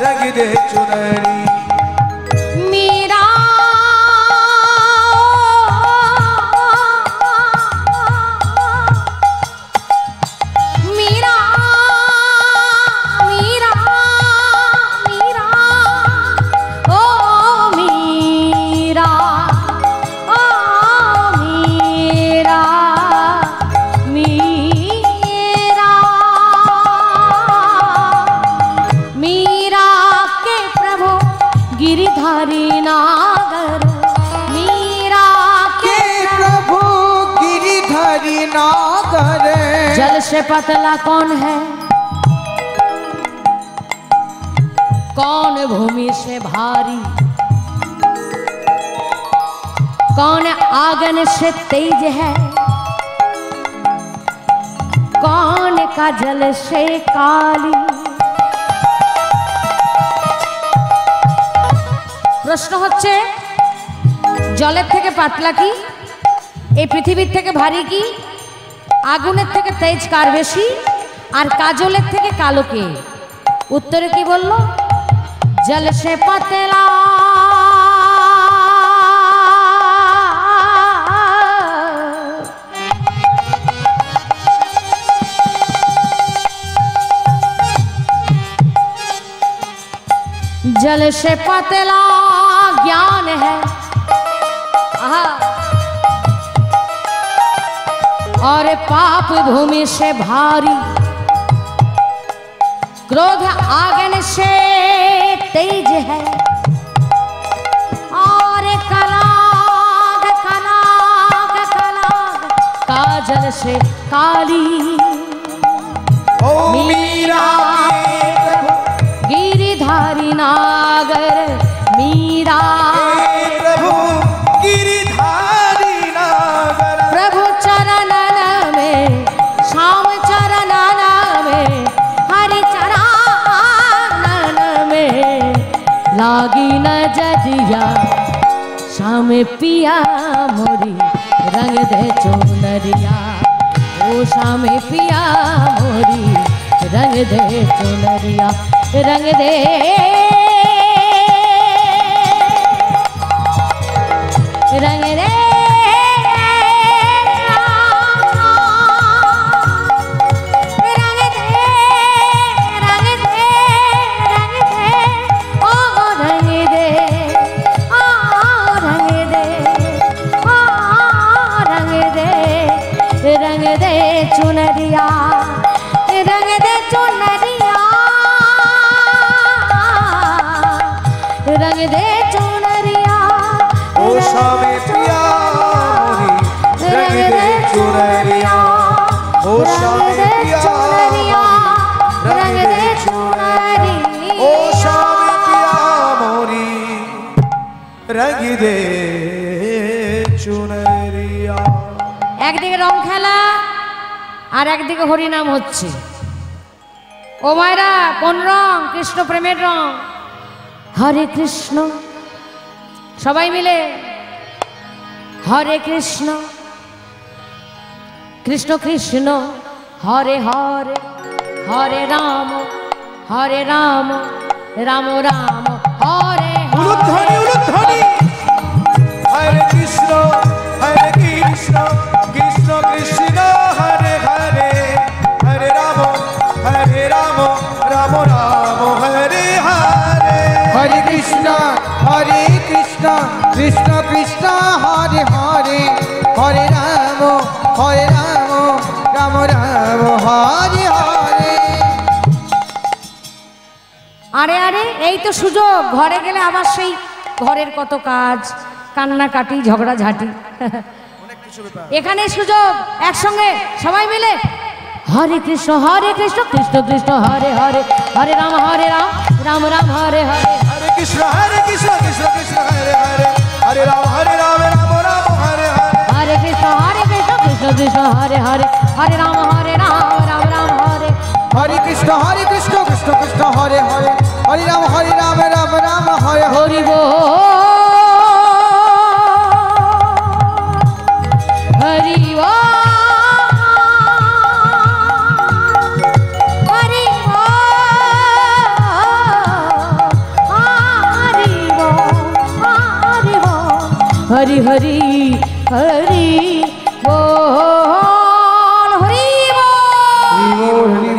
रंग दे चुनरी। मीरा मीरा मीरा मीरा ओ मीरा ओ मीरा मीरा मीरा के प्रभु गिरिधारी नागर, मीरा के के प्रभु गिरिधारी नागर। जल से पतला कौन है, कौन भूमि से भारी, कौन आगन से तेज है, कौन का जल से काली। প্রশ্ন হচ্ছে জলের থেকে পাতলা কি, এই পৃথিবীর থেকে ভারী কি, আগুনের থেকে তেজ কার বেশি, আর কাজলের থেকে কালো কে? উত্তরে কি বললো? জল সে পাতলা जल से पतला ज्ञान है, आहा, और पाप भूमि से भारी, क्रोध आगन से तेज है, और कलाग कलाग कलाग काजल से काली। ओ मीरा गिरिधारी नागर मीरा, प्रभु गिरिधारी नागर। प्रभु चरणन में श्याम चरणन में हरि चरणन में लागी नजरिया। श्याम पिया मोरी रंग दे चुनरिया, ओ श्याम पिया मोरी रंग दे चुनरिया, रंग दे रंग दे रंग दे रंग दे रंग दे ओ रंग दे ओ रंग दे ओ रंग दे रंग दे चुनरिया, रंग दे चुनरिया, रंग दे चुनरिया। ओ शाम पिया मोरी रंग दे चुनरिया। ओ शाम पिया रंग दे चुनरिया। ओ शाम पिया मोरी रंग दे चुनरिया। একদিকে রং খেলা আর একদিকে হরিনাম হচ্ছে। ও মায়েরা, কোন রং? কৃষ্ণ প্রেমের রং। হরে কৃষ্ণ, সবাই মিলে হরে কৃষ্ণ কৃষ্ণ কৃষ্ণ হরে হরে, হরে রাম রাম রাম হরে উলুধ্বনি উলুধ্বনি। হরে কৃষ্ণ কৃষ্ণ কৃষ্ণ হরে হরে, হরে রাম রাম রাম হরে হরে। হরে কৃষ্ণ কৃষ্ণ কৃষ্ণ হরে হরে, হরে রাম রাম রাম হরে হরে। আরে আরে, এই তো সুযোগ। ঘরে গেলে আবার সেই ঘরের কত কাজ, কান্নাকাটি, ঝগড়াঝাটি। এখানে সুযোগ, একসঙ্গে সবাই মিলে হরে কৃষ্ণ কৃষ্ণ কৃষ্ণ হরে হরে, হরে রাম রাম রাম হরে হরে। হরে কৃষ্ণ কৃষ্ণ কৃষ্ণ হরে হরে, হরে রাম রাম রাম হরে হরে। হরে কৃষ্ণ কৃষ্ণ কৃষ্ণ হরে হরে, হরে রাম রাম রাম হরে। হরে কৃষ্ণ কৃষ্ণ কৃষ্ণ হরে হরে, হরে রাম রাম রাম হরে হরি। হরি বল হরি বল হরি বল হরি হরি হরি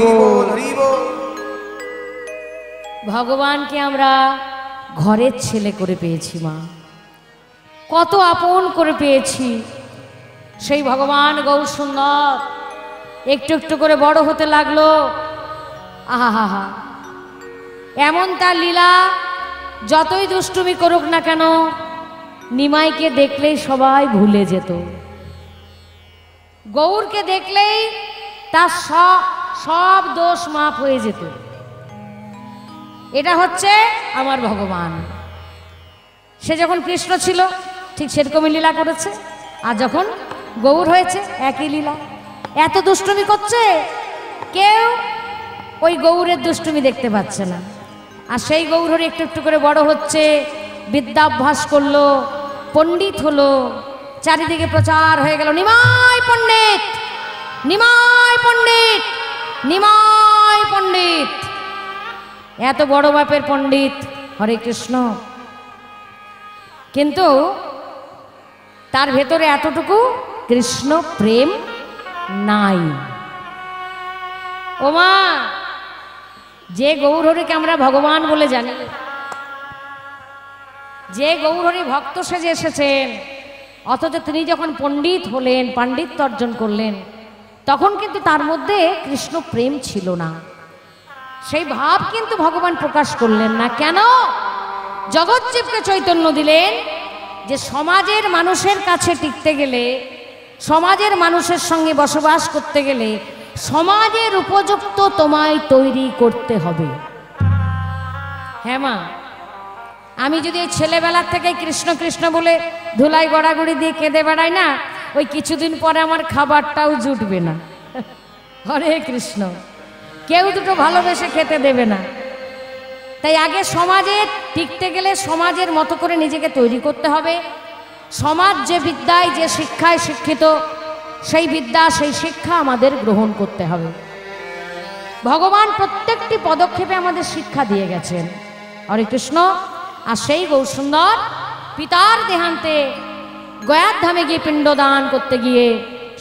বল হরি বল। ভগবানকে আমরা ঘরের ছেলে করে পেয়েছি মা, কত আপন করে পেয়েছি। সেই ভগবান গৌর সুন্দর একটু একটু করে বড় হতে লাগলো। আহা হা হা, এমন তার লীলা। যতই দুষ্টুমি করুক না কেন, নিমাইকে দেখলেই সবাই ভুলে যেত। গৌরকে দেখলেই তার সব দোষ মাফ হয়ে যেত। এটা হচ্ছে আমার ভগবান। সে যখন কৃষ্ণ ছিল ঠিক সেরকমই লীলা করেছে, আর যখন গৌর হয়েছে একই লীলা। এত দুষ্টুমি করছে, কেউ ওই গৌরের দুষ্টুমি দেখতে পাচ্ছে না। আর সেই গৌর একটু একটু করে বড় হচ্ছে, বিদ্যাভ্যাস করলো, পণ্ডিত হলো, চারিদিকে প্রচার হয়ে গেল নিমাই পণ্ডিত, নিমাই পণ্ডিত, নিমাই পণ্ডিত। এত বড় বাপের পণ্ডিত, হরে কৃষ্ণ। কিন্তু তার ভেতরে এতটুকু কৃষ্ণ প্রেম নাই। ও মা, যে গৌরহরিকে আমরা ভগবান বলে জানি, যে গৌরহরি ভক্ত সেজে এসেছেন, অথচ তিনি যখন পণ্ডিত হলেন, পাণ্ডিত্য অর্জন করলেন, তখন কিন্তু তার মধ্যে কৃষ্ণ প্রেম ছিল না। সেই ভাব কিন্তু ভগবান প্রকাশ করলেন না। কেন? জগৎজীবকে চৈতন্য দিলেন যে সমাজের মানুষের কাছে টিকতে গেলে, সমাজের মানুষের সঙ্গে বসবাস করতে গেলে সমাজের উপযুক্ত তোমায় তৈরি করতে হবে। হ্যাঁ মা, আমি যদি ওই ছেলেবেলার থেকে কৃষ্ণ কৃষ্ণ বলে ধুলাই গড়াগড়ি দিয়ে কেঁদে বেড়াই না, ওই কিছুদিন পরে আমার খাবারটাও জুটবে না। হরে কৃষ্ণ। কেউ দুটো ভালোবেসে খেতে দেবে না। তাই আগে সমাজে টিকতে গেলে সমাজের মতো করে নিজেকে তৈরি করতে হবে। সমাজ যে বিদ্যায়, যে শিক্ষায় শিক্ষিত, সেই বিদ্যা, সেই শিক্ষা আমাদের গ্রহণ করতে হবে। ভগবান প্রত্যেকটি পদক্ষেপে আমাদের শিক্ষা দিয়ে গেছেন। হরে কৃষ্ণ। আর সেই গৌরসুন্দর পিতার দেহান্তে গয়ার ধামে গিয়ে পিণ্ডদান করতে গিয়ে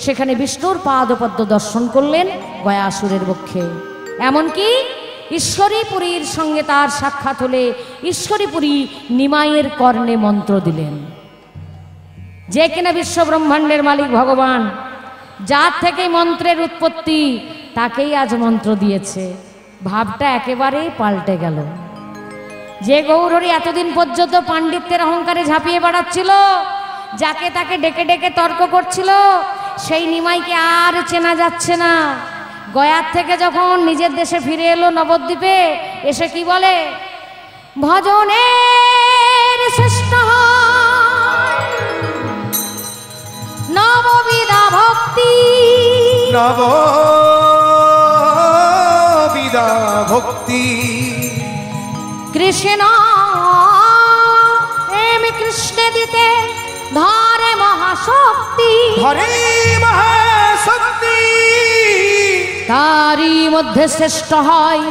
সেখানে বিষ্ণুর পাদপদ্ম দর্শন করলেন গয়াসুরের বক্ষে। এমনকি ঈশ্বরীপুরীর সঙ্গে তার সাক্ষাৎ হলে ঈশ্বরীপুরী নিমাইয়ের কর্ণে মন্ত্র দিলেন। যে কিনা বিশ্ব ব্রহ্মাণ্ডের মালিক ভগবান, যার থেকে মন্ত্রের উৎপত্তি, তাকেই আজ মন্ত্র দিয়েছে। ভাবটা একেবারেই পাল্টে গেল। যে গৌরহরি এতদিন পর্যন্ত পাণ্ডিত্যের অহংকারে ঝাঁপিয়ে বেড়াচ্ছিল, যাকে তাকে ডেকে ডেকে তর্ক করছিল, সেই নিমাইকে আর চেনা যাচ্ছে না। গয়ার থেকে যখন নিজের দেশে ফিরে এলো নবদ্বীপে, এসে কি বলে? ভজনের শ্রেষ্ঠ নববিধা ভক্তি, নববিধা ভক্তি কৃষ্ণ প্রেম কৃষ্ণে দিতে ধরে মহাশক্তি, হরে মহাশক্তি তারই মধ্যে শ্রেষ্ঠ হয়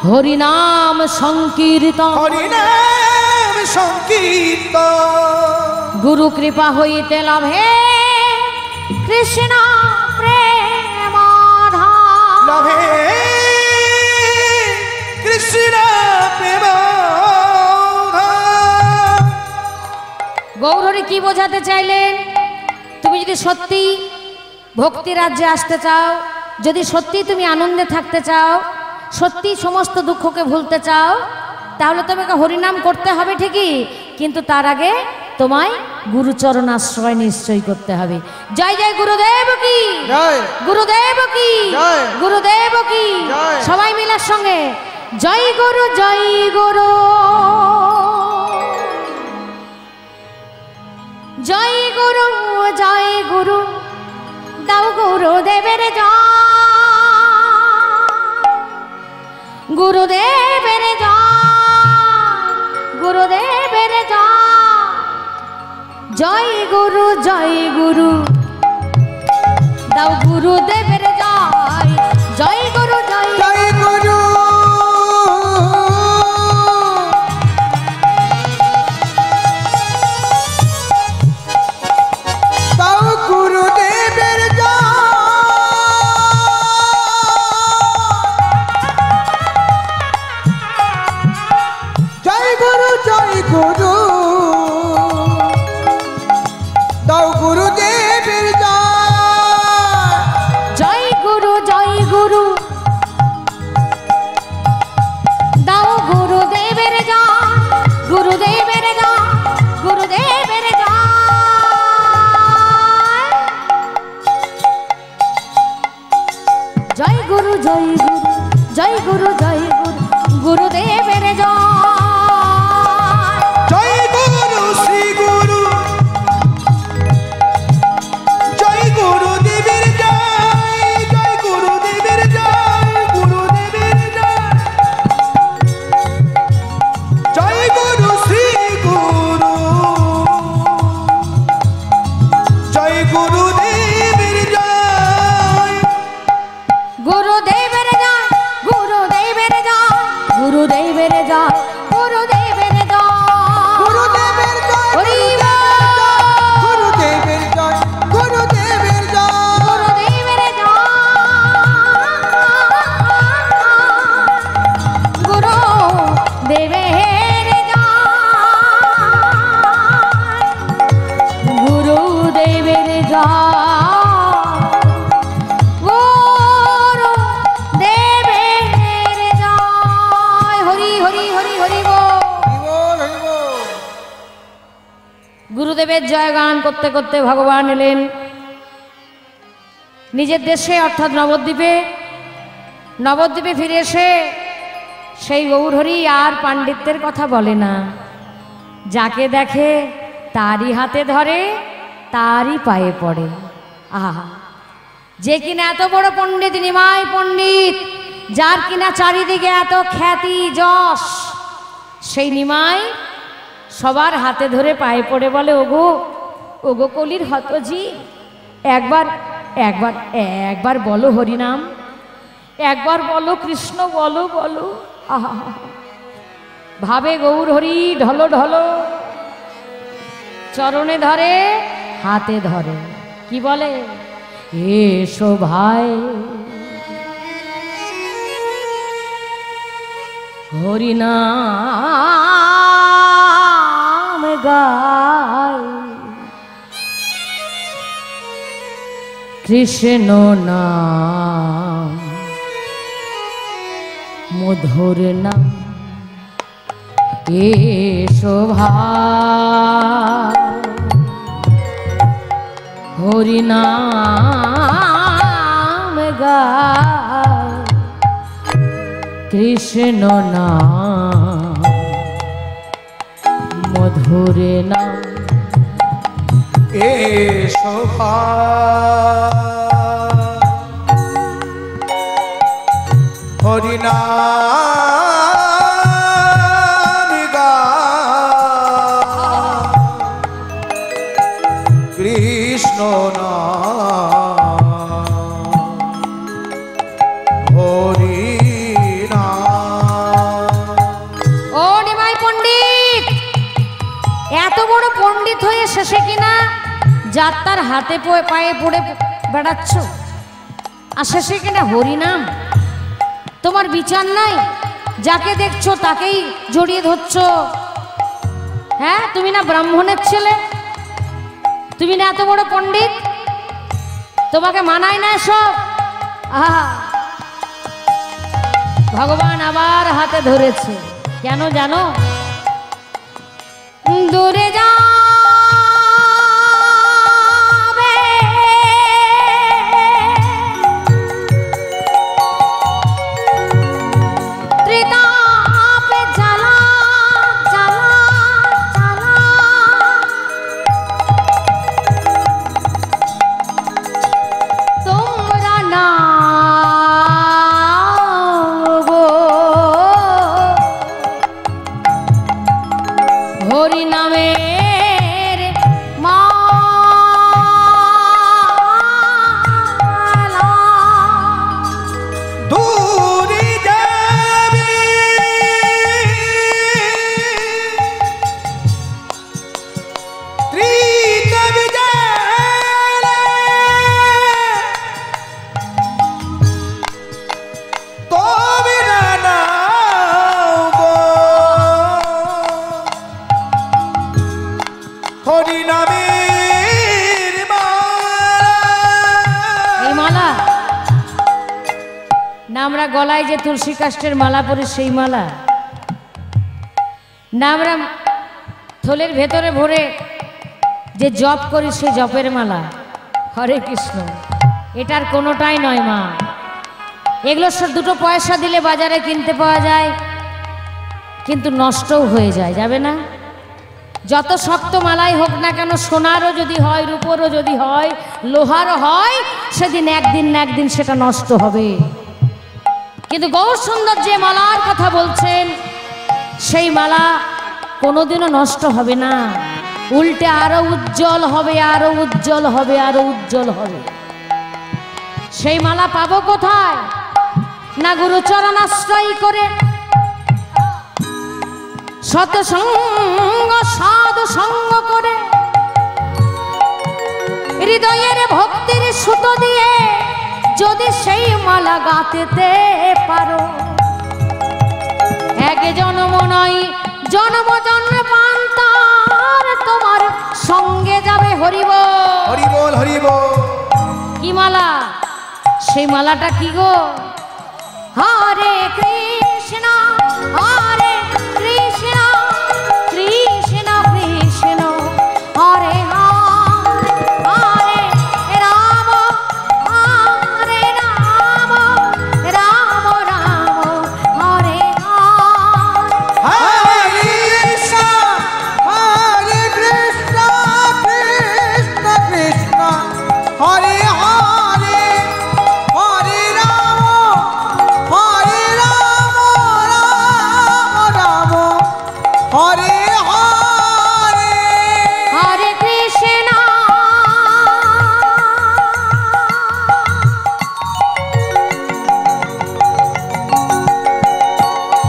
হরিনাম সংকীর্তন। হরিনাম সংকীর্তন গুরু কৃপা হইতে লাভে কৃষ্ণ প্রেম লভে কৃষ্ণ প্রেম। গৌরহরি কি বোঝাতে চাইলেন? তুমি যদি সত্যি ভক্তি রাজ্যে আসতে চাও, যদি সত্যি তুমি আনন্দে থাকতে চাও, সত্যি সমস্ত দুঃখকে ভুলতে চাও, তাহলে তোমাকে হরিনাম করতে হবে ঠিকই, কিন্তু তার আগে তোমায় গুরুচরণ আশ্রয় নিশ্চয় করতে হবে। জয় জয় গুরুদেব কি, জয় গুরুদেব কি, জয়। গুরুদেব কি, জয়। সবাই মিলার সঙ্গে জয় গুরু জয় গুরু, জয় গুরু জয় গুরু, দাও গুরুদেবের জয়, গুরুদেবের জয়, গুরুদেবের জয়, জয় গুরু জয় গুরু, দাও গুরুদেবের জয়, জয় গুরু জয় জয় গুরু দাও গুরুদেবের জয় গুরু জয় গুরু দাও গুরুদেবের জয় গুরু জয় গুরু, দাও গুরুদেবের জয়, গুরুদেবের জয়, গুরুদেবের জয়, জয় গুরু জয় গুরু, জয় গুরু জয় গুরু, গুরুদেবের জয়, জয় গুরু শ্রী গুরু, জয় গুরুদেবের জয়, জয় গুরুদেবের জয়, গুরুদেবের জয়, জয় গুরু শ্রী গুরু, জয় গুরুদেবের জয়। গুরুদেবের জয়, গুরুদেবের জয়, গুরুদেবের জয়, গুরুদেবের জয়, গুরুদেবের জয় হরি বল। গুরুদেবের জয় গুরুদেবের জয় গুরুদেবের জয়, গুরুদেবের জয়, গুরুদেবের জয়, হরি হরি হরি হরি বল। হরিবোল হরিবোল গুরুদেবের জয় গান করতে করতে ভগবান এলেন নিজের দেশে, অর্থাৎ নবদ্বীপে। নবদ্বীপে ফিরে এসে সেই গৌরহরি আর পাণ্ডিত্যের কথা বলে না, যাকে দেখে তারই হাতে ধরে, তারই পায়ে পড়ে। আহা, যে কিনা এত বড় পণ্ডিত, নিমাই পণ্ডিত, যার কিনা চারিদিকে এত খ্যাতি যশ, সেই নিমাই সবার হাতে ধরে পায়ে পড়ে বলে, ওগো ওগো কলির হতজি, একবার একবার একবার বলো হরিনাম, একবার বলো কৃষ্ণ, বলো বলো। আহা, ভাবে গৌর হরি ঢলো ঢলো, চরণে ধরে, হাতে ধরে, কি বলে, এসো ভাই হরিনাম গায়, কৃষ্ণ নাম মধুর নাম, এসো ভাই হরিনাম গায়, কৃষ্ণ নাম মধুর নাম। এসো ভাই হরি নাম কৃষ্ণ নাম হরি নাম। ও নিমাই পণ্ডিত, এত বড় পণ্ডিত হয়ে শেষে কিনা যাত্রার হাতে পায়ে পড়ে বেড়াচ্ছ, আর শেষে কিনা হরিনাম। তোমার বিচার নাই? যাকে দেখছো তাকেই জড়িয়ে ধরছ। হ্যাঁ, তুমি না ব্রাহ্মণের ছেলে? তুমি না এত বড় পণ্ডিত? তোমাকে মানায় না সব? আহা, ভগবান আবার হাতে ধরেছে। কেন জানো? দূরে যা আমরা গলায় যে তুলসী কাষ্ঠের মালা পরি সেই মালা না, আমরা থলের ভেতরে ভরে যে জপ করি সেই জপের মালা। হরে কৃষ্ণ, এটার কোনোটাই নয় মা। এগুলো সব দুটো পয়সা দিলে বাজারে কিনতে পাওয়া যায়, কিন্তু নষ্টও হয়ে যায়, যাবে না? যত শক্ত মালাই হোক না কেন, সোনারও যদি হয়, রূপোরও যদি হয়, লোহারও হয়, সেদিন একদিন না একদিন সেটা নষ্ট হবে। কিন্তু গৌর সুন্দর যে মালার কথা বলছেন, সেই মালা কোনোদিনও নষ্ট হবে না, উল্টে আরো উজ্জ্বল হবে, আরো উজ্জ্বল হবে, আরো উজ্জ্বল হবে। সেই মালা পাবো কোথায়? না গুরুচরণাশ্রয় করে, সৎসঙ্গ সাধু সঙ্গ করে, হৃদয়ের ভক্তির সুতো দিয়ে যদি সেই মালা গাঁথতে পারো, এক জন্ম নয় জন্ম জন্মান্তর তোমার সঙ্গে যাবে। হরিবল হরিবল হরিবল। কি মালা? সেই মালাটা কি গো? হরে কৃষ্ণ হরে কৃষ্ণ কৃষ্ণ কৃষ্ণ হরে হরে রাম হরে রাম রাম রাম হরে Hare Krishna, Hare Krishna, Krishna Krishna, Hare Hare, Hare Rama, Hare Rama, Rama Rama, Hare Hare. হরে কৃষ্ণ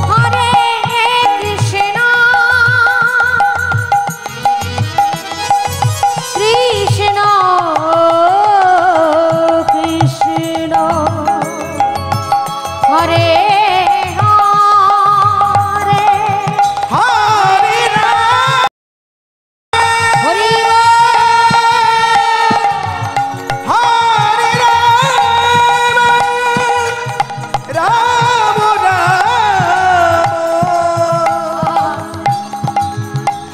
হরে কৃষ্ণ কৃষ্ণ কৃষ্ণ হরে হরে হরি নাম হরি হরি রাম রাম রাম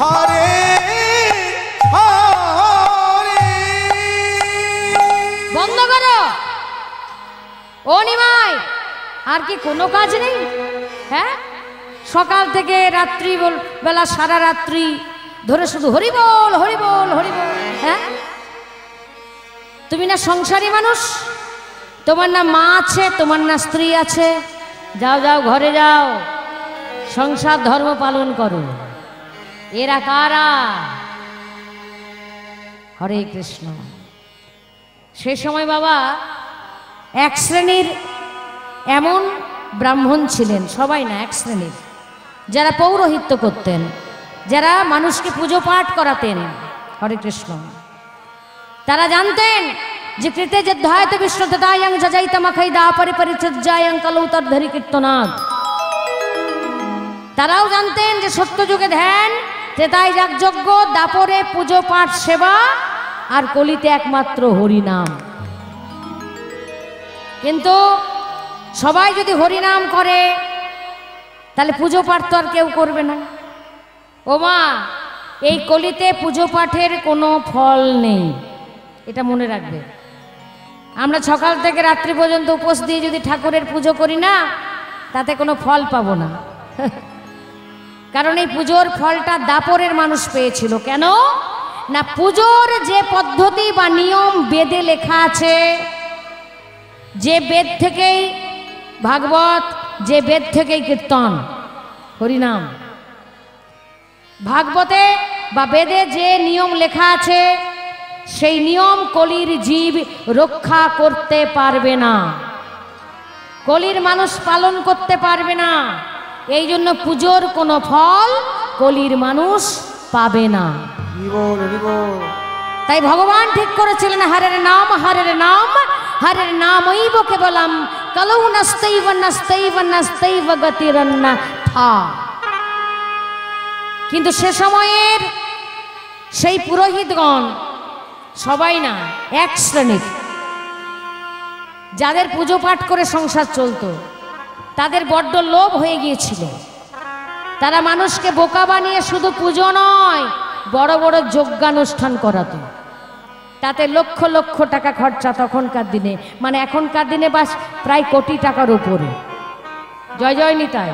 হরে হরে। বন্ধ করো। ও নিমাই, আর কি কোনো কাজ নেই? হ্যাঁ, সকাল থেকে রাত্রি বেলা সারা রাত্রি ধরে শুধু হরিবল হরিবল হরিবল। হ্যাঁ, তুমি না সংসারী মানুষ? তোমার না মা আছে, তোমার না স্ত্রী আছে, যাও যাও ঘরে যাও, সংসার ধর্ম পালন করো। এরা কারা? হরে কৃষ্ণ। সে সময় বাবা এক শ্রেণীর এমন ব্রাহ্মণ ছিলেন, সবাই না, এক শ্রেণীর, যারা পৌরোহিত্য করতেন, যারা মানুষকে পুজো পাঠ করাতেন। হরে কৃষ্ণ। তারা জানতেন যে কৃতে যে ধ্যায়ত বিষ্ণু তথায়ং যজাইতমখৈ দাপরি পরিচর্যায়ং কলৌতরধরি কীর্তনাদ। তারাও জানতেন যে সত্যযুগে ধ্যান, ত্রেতায় যাগযজ্ঞ, দাপরে পুজো পাঠ সেবা, আর কলিতে একমাত্র হরিনাম। কিন্তু সবাই যদি হরিনাম করে তাহলে পুজো পাঠ তো আর কেউ করবে না। ও মা, এই কলিতে পুজো পাঠের কোনো ফল নেই, এটা মনে রাখবে। আমরা সকাল থেকে রাত্রি পর্যন্ত উপোস দিয়ে যদি ঠাকুরের পুজো করি না, তাতে কোনো ফল পাবো না। কারণ এই পুজোর ফলটা দাপরের মানুষ পেয়েছিল। কেন না, পুজোর যে পদ্ধতি বা নিয়ম বেদে লেখা আছে, যে বেদ থেকেই ভাগবত, যে বেদ থেকেই কীর্তন, হরিনাম, ভাগবতে বা বেদে যে নিয়ম লেখা আছে, সেই নিয়ম কলির জীব রক্ষা করতে পারবে না, কলির মানুষ পালন করতে পারবে না। এই জন্য পুজোর কোনো ফল কলির মানুষ পাবে না। তাই ভগবান ঠিক করেছিলেন, হরের নাম হরের নাম হরের নামৈব কেবলম কলৌ নস্তৈব নস্তৈব নস্তৈব গতিরন্যথা। কিন্তু সে সময়ের সেই পুরোহিতগণ সবাই না, এক শ্রেণীর, যাদের পুজো পাঠ করে সংসার চলতো, তাদের বড্ড লোভ হয়ে গিয়েছিল। তারা মানুষকে বোকা বানিয়ে শুধু পুজো নয়, বড় বড় যজ্ঞানুষ্ঠান করাতো। তাতে লক্ষ লক্ষ টাকা খরচা তখনকার দিনে, মানে এখনকার দিনে বাস প্রায় কোটি টাকার উপরে। জয় জয় নিতাই।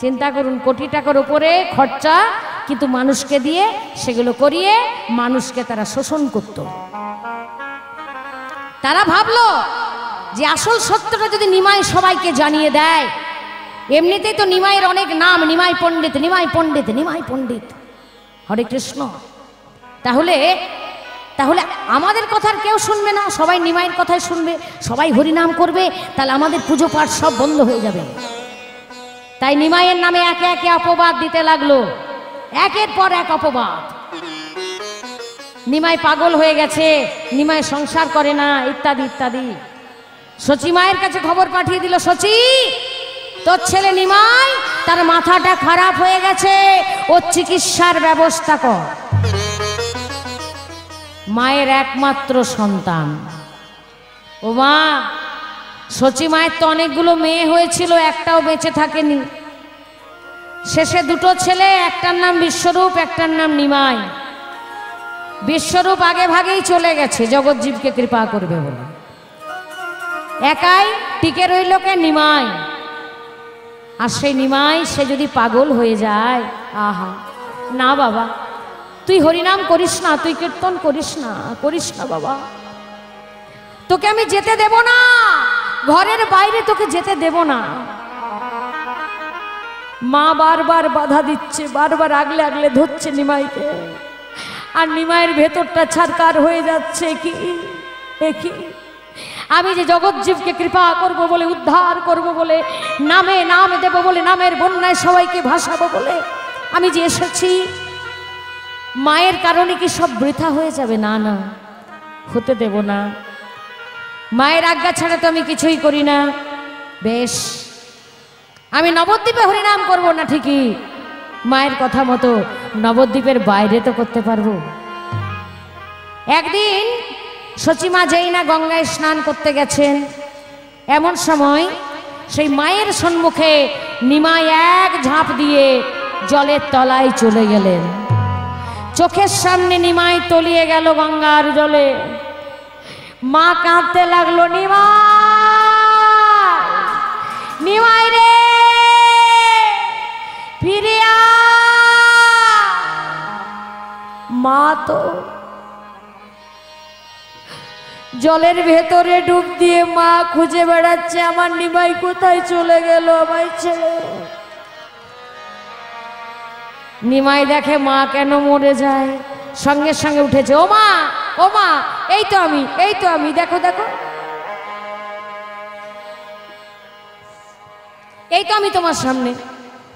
চিন্তা করুন, কোটি টাকার উপরে খরচা, কিন্তু মানুষকে দিয়ে সেগুলো করিয়ে মানুষকে তারা শোষণ করত। তারা ভাবলো যে আসল সত্যটা যদি নিমাই সবাইকে জানিয়ে দেয়, এমনিতেই তো নিমাইয়ের অনেক নাম, নিমাই পণ্ডিত, নিমাই পণ্ডিত, নিমাই পণ্ডিত, হরে কৃষ্ণ, তাহলে তাহলে আমাদের কথা আর কেউ শুনবে না, সবাই নিমাইয়ের কথাই শুনবে, সবাই হরিনাম করবে, তাহলে আমাদের পুজো পাঠ সব বন্ধ হয়ে যাবে। তাই নিমাইয়ের নামে একে একে অপবাদ দিতে লাগলো, একের পর এক অপবাদ। নিমাই পাগল হয়ে গেছে, নিমাই সংসার করে না, ইত্যাদি ইত্যাদি। সচি মায়ের কাছে খবর পাঠিয়ে দিল, সচি, তোর ছেলে নিমাই, তার মাথাটা খারাপ হয়ে গেছে, ওর চিকিৎসার ব্যবস্থা কর। মায়ের একমাত্র সন্তান। ও মা, সচি মায়ের তো অনেকগুলো মেয়ে হয়েছিল, একটাও বেঁচে থাকেনি। শেষে দুটো ছেলে, একটার নাম বিশ্বরূপ, একটার নাম নিমাই। বিশ্বরূপ আগে ভাগেই চলে গেছে জগৎজীবকে কৃপা করবে বলে, একাই টিকে রইল কে? নিমাই। আর সেই নিমাই, সে যদি পাগল হয়ে যায়, আহা, না বাবা, তুই হরিনাম করিস না, তুই কীর্তন করিস না, করিস না বাবা, তোকে আমি যেতে দেব না, ঘরের বাইরে তোকে যেতে দেব না। মা বারবার বাধা দিচ্ছে, বারবার আগলে আগলে ধরছে নিমাইকে, আর নিমাইয়ের ভেতরটা ছারকার হয়ে যাচ্ছে। কি দেখি, আমি যে জগৎজীবকে কৃপা করব বলে, উদ্ধার করব বলে, নামে নাম দেব বলে, নামের বন্যায় সবাইকে ভাসাবো বলে আমি যে এসেছি, মায়ের কারণে কি সব বৃথা হয়ে যাবে? না না, হতে দেব না। মায়ের আজ্ঞা ছাড়া তো আমি কিছুই করি না। বেশ, আমি নবদ্বীপে হরিনাম করব না ঠিকই, মায়ের কথা মতো নবদ্বীপের বাইরে তো করতে পারবো। একদিন সচিমা যেই না গঙ্গায় স্নান করতে গেছেন, এমন সময় সেই মায়ের সম্মুখে নিমাই এক ঝাঁপ দিয়ে জলের তলায় চলে গেলেন। চোখের সামনে নিমাই তলিয়ে গেল গঙ্গার জলে। মা কাঁদতে লাগলো, নিমাই, নিমাই রে, ফিরে মা তো জলের ভেতরে ডুব দিয়ে মা খুঁজে বেড়াচ্ছে আমার নিমাই কোথায় চলে গেল আমায় ছেড়ে। নিমাই দেখে মা কেন মরে যায়, সঙ্গে সঙ্গে উঠেছে, ও মা এই তো আমি দেখো দেখো এই তো আমি তোমার সামনে।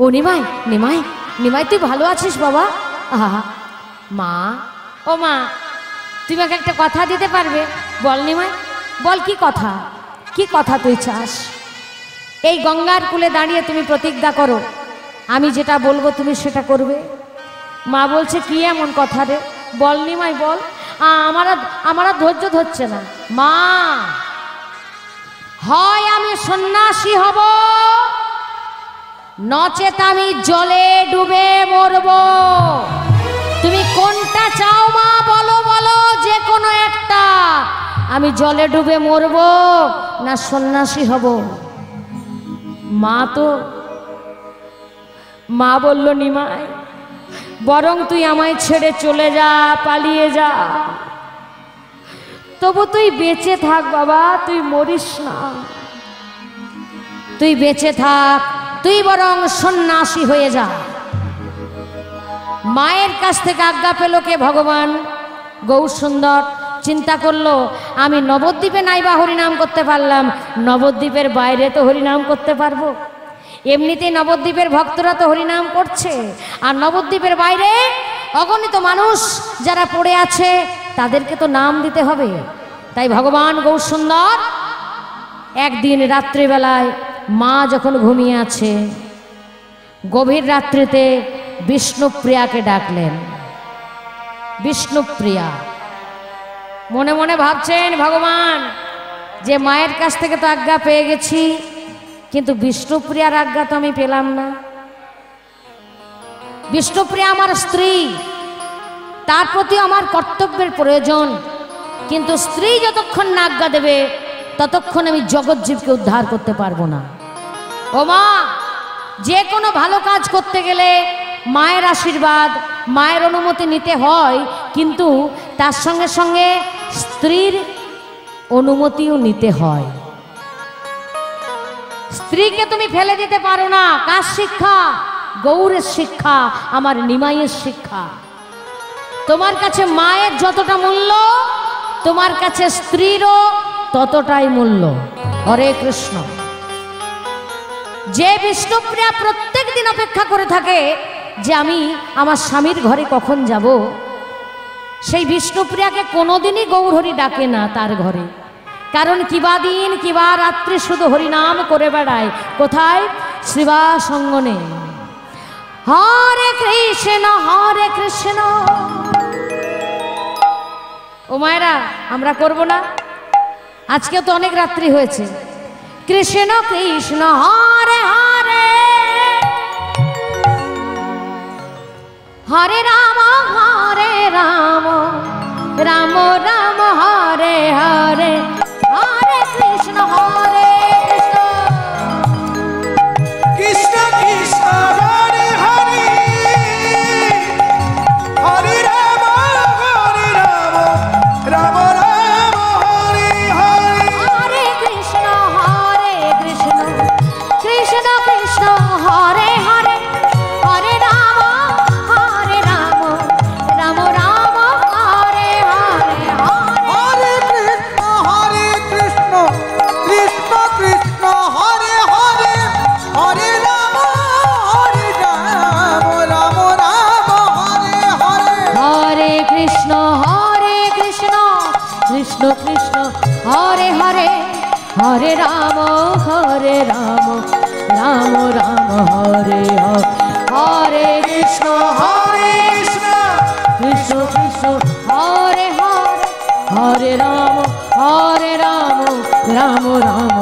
ও নিমাই নিমাই নিমাই তুই ভালো আছিস বাবা? আহা মা, ও মা তুমি আমাকে একটা কথা দিতে পারবে? বল নিমাই বল, কি কথা তুই চাস? এই গঙ্গার কূলে দাঁড়িয়ে তুমি প্রতিজ্ঞা করো, আমি যেটা বলবো তুমি সেটা করবে। মা বলছে কি এমন কথা রে, বল নিমাই বল। আমার আর ধৈর্য ধরছে না। মা, হয় আমি সন্ন্যাসী হব, নচেত আমি জলে ডুবে মরব। তুমি কোনটা চাও মা, বলো বলো, যে কোনো একটা। আমি জলে ডুবে মরব না সন্ন্যাসী হব? মা বলল নিমাই বরং তুই আমায় ছেড়ে চলে যা, পালিয়ে যা, তবু তুই বেঁচে থাক বাবা, তুই মরিস না, তুই বেঁচে থাক, তুই বরং সন্ন্যাসী হয়ে যা। মায়ের কাছ থেকে আজ্ঞা পেল কে? ভগবান গৌরসুন্দর। চিন্তা করলো আমি নবদ্বীপে নাইবা হরিনাম করতে পারলাম, নবদ্বীপের বাইরে তো হরিনাম করতে পারবো। এমনিতেই নবদ্বীপের ভক্তরা তো হরিনাম করছে, আর নবদ্বীপের বাইরে অগণিত মানুষ যারা পড়ে আছে তাদেরকে তো নাম দিতে হবে। তাই ভগবান গৌরসুন্দর একদিন রাত্রিবেলায় মা যখন ঘুমিয়ে আছে, গভীর রাত্রিতে বিষ্ণুপ্রিয়াকে ডাকলেন। বিষ্ণুপ্রিয়া মনে মনে ভাবছেন, ভগবান যে মায়ের কাছ থেকে তো আজ্ঞা পেয়ে গেছি, কিন্তু বিষ্ণুপ্রিয়ার আজ্ঞা তো আমি পেলাম না। বিষ্ণুপ্রিয়া আমার স্ত্রী, তার প্রতি আমার কর্তব্যের প্রয়োজন, কিন্তু স্ত্রী যতক্ষণ না আজ্ঞা দেবে ততক্ষণ আমি জগৎজীবকে উদ্ধার করতে পারবো না। ও মা, যে কোনো ভালো কাজ করতে গেলে মায়ের আশীর্বাদ, মায়ের অনুমতি নিতে হয়, কিন্তু তার সঙ্গে সঙ্গে স্ত্রীর অনুমতিও নিতে হয়। স্ত্রীকে তুমি ফেলে দিতে পারো না। কার শিক্ষা? গৌরের শিক্ষা, আমার নিমাইয়ের শিক্ষা। তোমার কাছে মায়ের যতটা মূল্য, তোমার কাছে স্ত্রীরও ততটাই মূল্য। হরে কৃষ্ণ। যে বিষ্ণুপ্রিয়া প্রত্যেক দিন অপেক্ষা করে থাকে যে আমি আমার স্বামীর ঘরে কখন যাব, সেই বিষ্ণুপ্রিয়াকে কোনোদিনই গৌরহরি ডাকে না তার ঘরে। কারণ কিবা দিন কিবা রাত্রি শুধু হরিনাম করে বেড়ায়। কোথায়? শ্রীবাস অঙ্গনে। হরে কৃষ্ণ হরে কৃষ্ণ। ও মায়েরা, আমরা করব না? আজকে তো অনেক রাত্রি হয়েছে। কৃষ্ণ কৃষ্ণ হরে হরে, হরে রাম রাম রাম হরে হরে, হরে কৃষ্ণ হরে কৃষ্ণ কৃষ্ণ হরে হরে, হরে রাম রাম রাম হরে হরে, হরে কৃষ্ণ কৃষ্ণ কৃষ্ণ হরে হরে, হরে রাম রাম রাম হরে হরে, হরে কৃষ্ণ কৃষ্ণ কৃষ্ণ হরে হরে, হরে রাম রাম রাম হরে হরে। হরে কৃষ্ণ কৃষ্ণ কৃষ্ণ হরে হরে, হরে রাম রাম রাম হরে হরে, হরে কৃষ্ণ কৃষ্ণ কৃষ্ণ হরে হরে, হরে রাম রাম রাম